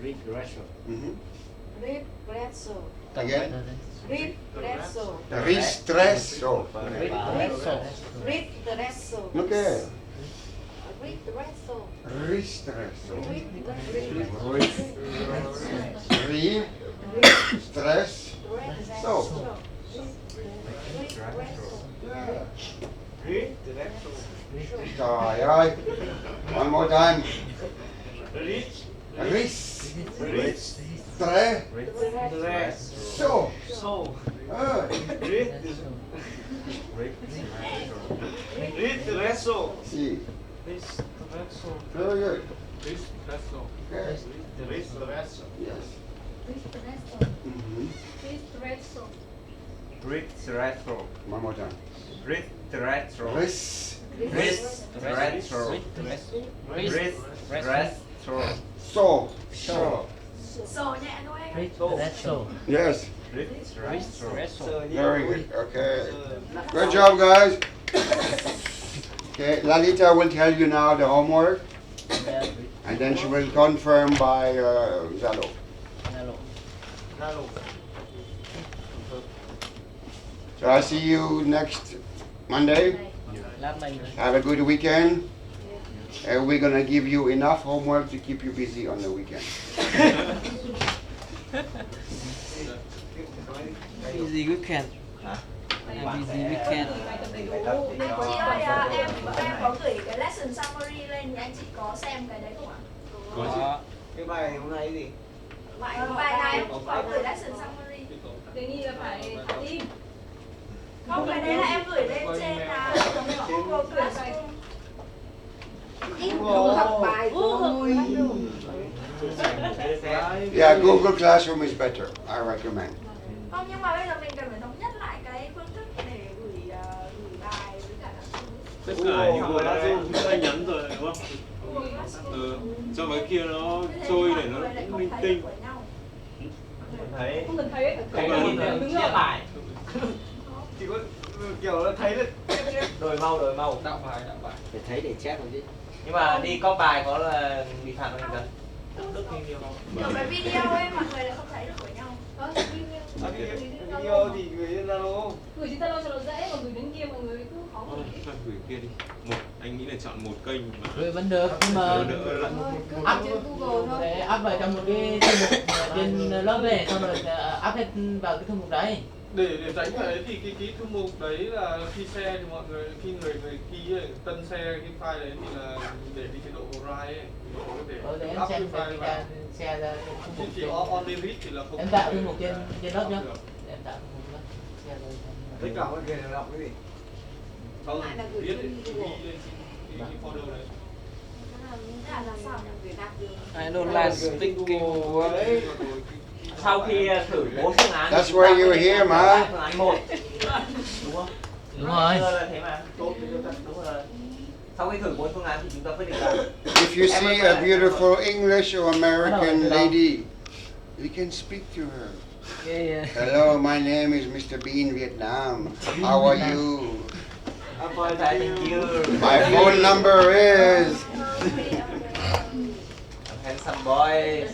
Regresso. Mm-hmm. Ristretto. Again. Ristretto. Ristretto. Ristretto. Okay. Ristretto. Ristretto. Trời ơi. One more time. Ristretto. Ristretto. See. Ristretto. Very good. Ristretto. Okay. Ristretto. Yes. Mm-hmm. Ristretto. Ristretto. One more time. Ristretto. Ristretto. Ristretto. So. Sổ nhẹ thôi anh. Ristretto. Yes. Ristretto. Very good. Okay. Good job, guys. Okay, Lalita will tell you now the homework, and then she will confirm by Zalo. So I see you next Monday. Have a good weekend. And we're gonna give you enough homework to keep you busy on the weekend. Busy weekend. Busy weekend. Chị ơi, em có gửi cái lesson summary lên thì anh chị có xem cái đấy không ạ? Có. Cái bài hôm nay gì? Bài này em cũng có gửi lesson summary. Đề nghị là phải in. Không, cái đấy là em gửi lên trên là Google Classroom. In học bài rồi. Yeah, Google Classroom is better. I recommend. Không, nhưng mà bây giờ mình cần phải thống nhất lại cái phương thức để gửi bài với cả các Tất cả những người đã nhắn rồi đúng không? Cho mấy kia nó trôi để nó linh tinh. Thấy. Không cần thấy. Không cần chia bài. Chỉ có kiểu nó thấy là đổi màu. Đạo bài. Phải thấy để chép rồi chứ. Nhưng mà đi có bài có là bị phạt không cần? Đức hình nhiều không? kiểu cái video ấy mọi người lại không thấy được của nhau. Video thì gửi lên Zalo. Gửi trên Zalo cho nó dễ, còn gửi đến kia mọi người cứ khó gửi. Thôi gửi kia đi. Anh nghĩ là chọn một kênh mà. Vẫn được, nhưng mà up để up vào trong một cái thư mục trên lớp này, xong rồi up hết vào cái thư mục đấy. Để tránh cái đấy thì cái thư mục đấy là khi share thì mọi người khi người ký ấy, tân share cái file đấy thì là để đi cái độ write ấy, để up cái file vào. Share ra Chứ chỉ on read thì là không. em tạo thư mục trên lớp nhá. Em tạo thư mục nhá. Share rồi. Tất cả mọi người đọc cái gì? Không, viết để ghi lên cái folder đấy. I don't like speaking word. Sau khi thử 4 phương án. That's why you're here, man. Phương án 1. Đúng không? Đúng rồi. Là thế mà. Đúng rồi. Sau khi thử 4 phương án thì chúng ta quyết định là If you see a beautiful English or American lady, you can speak to her. Hello, my name is Mr. Bean Vietnam. How are you? I'm fine, thank you. My phone number is. I'm handsome boy.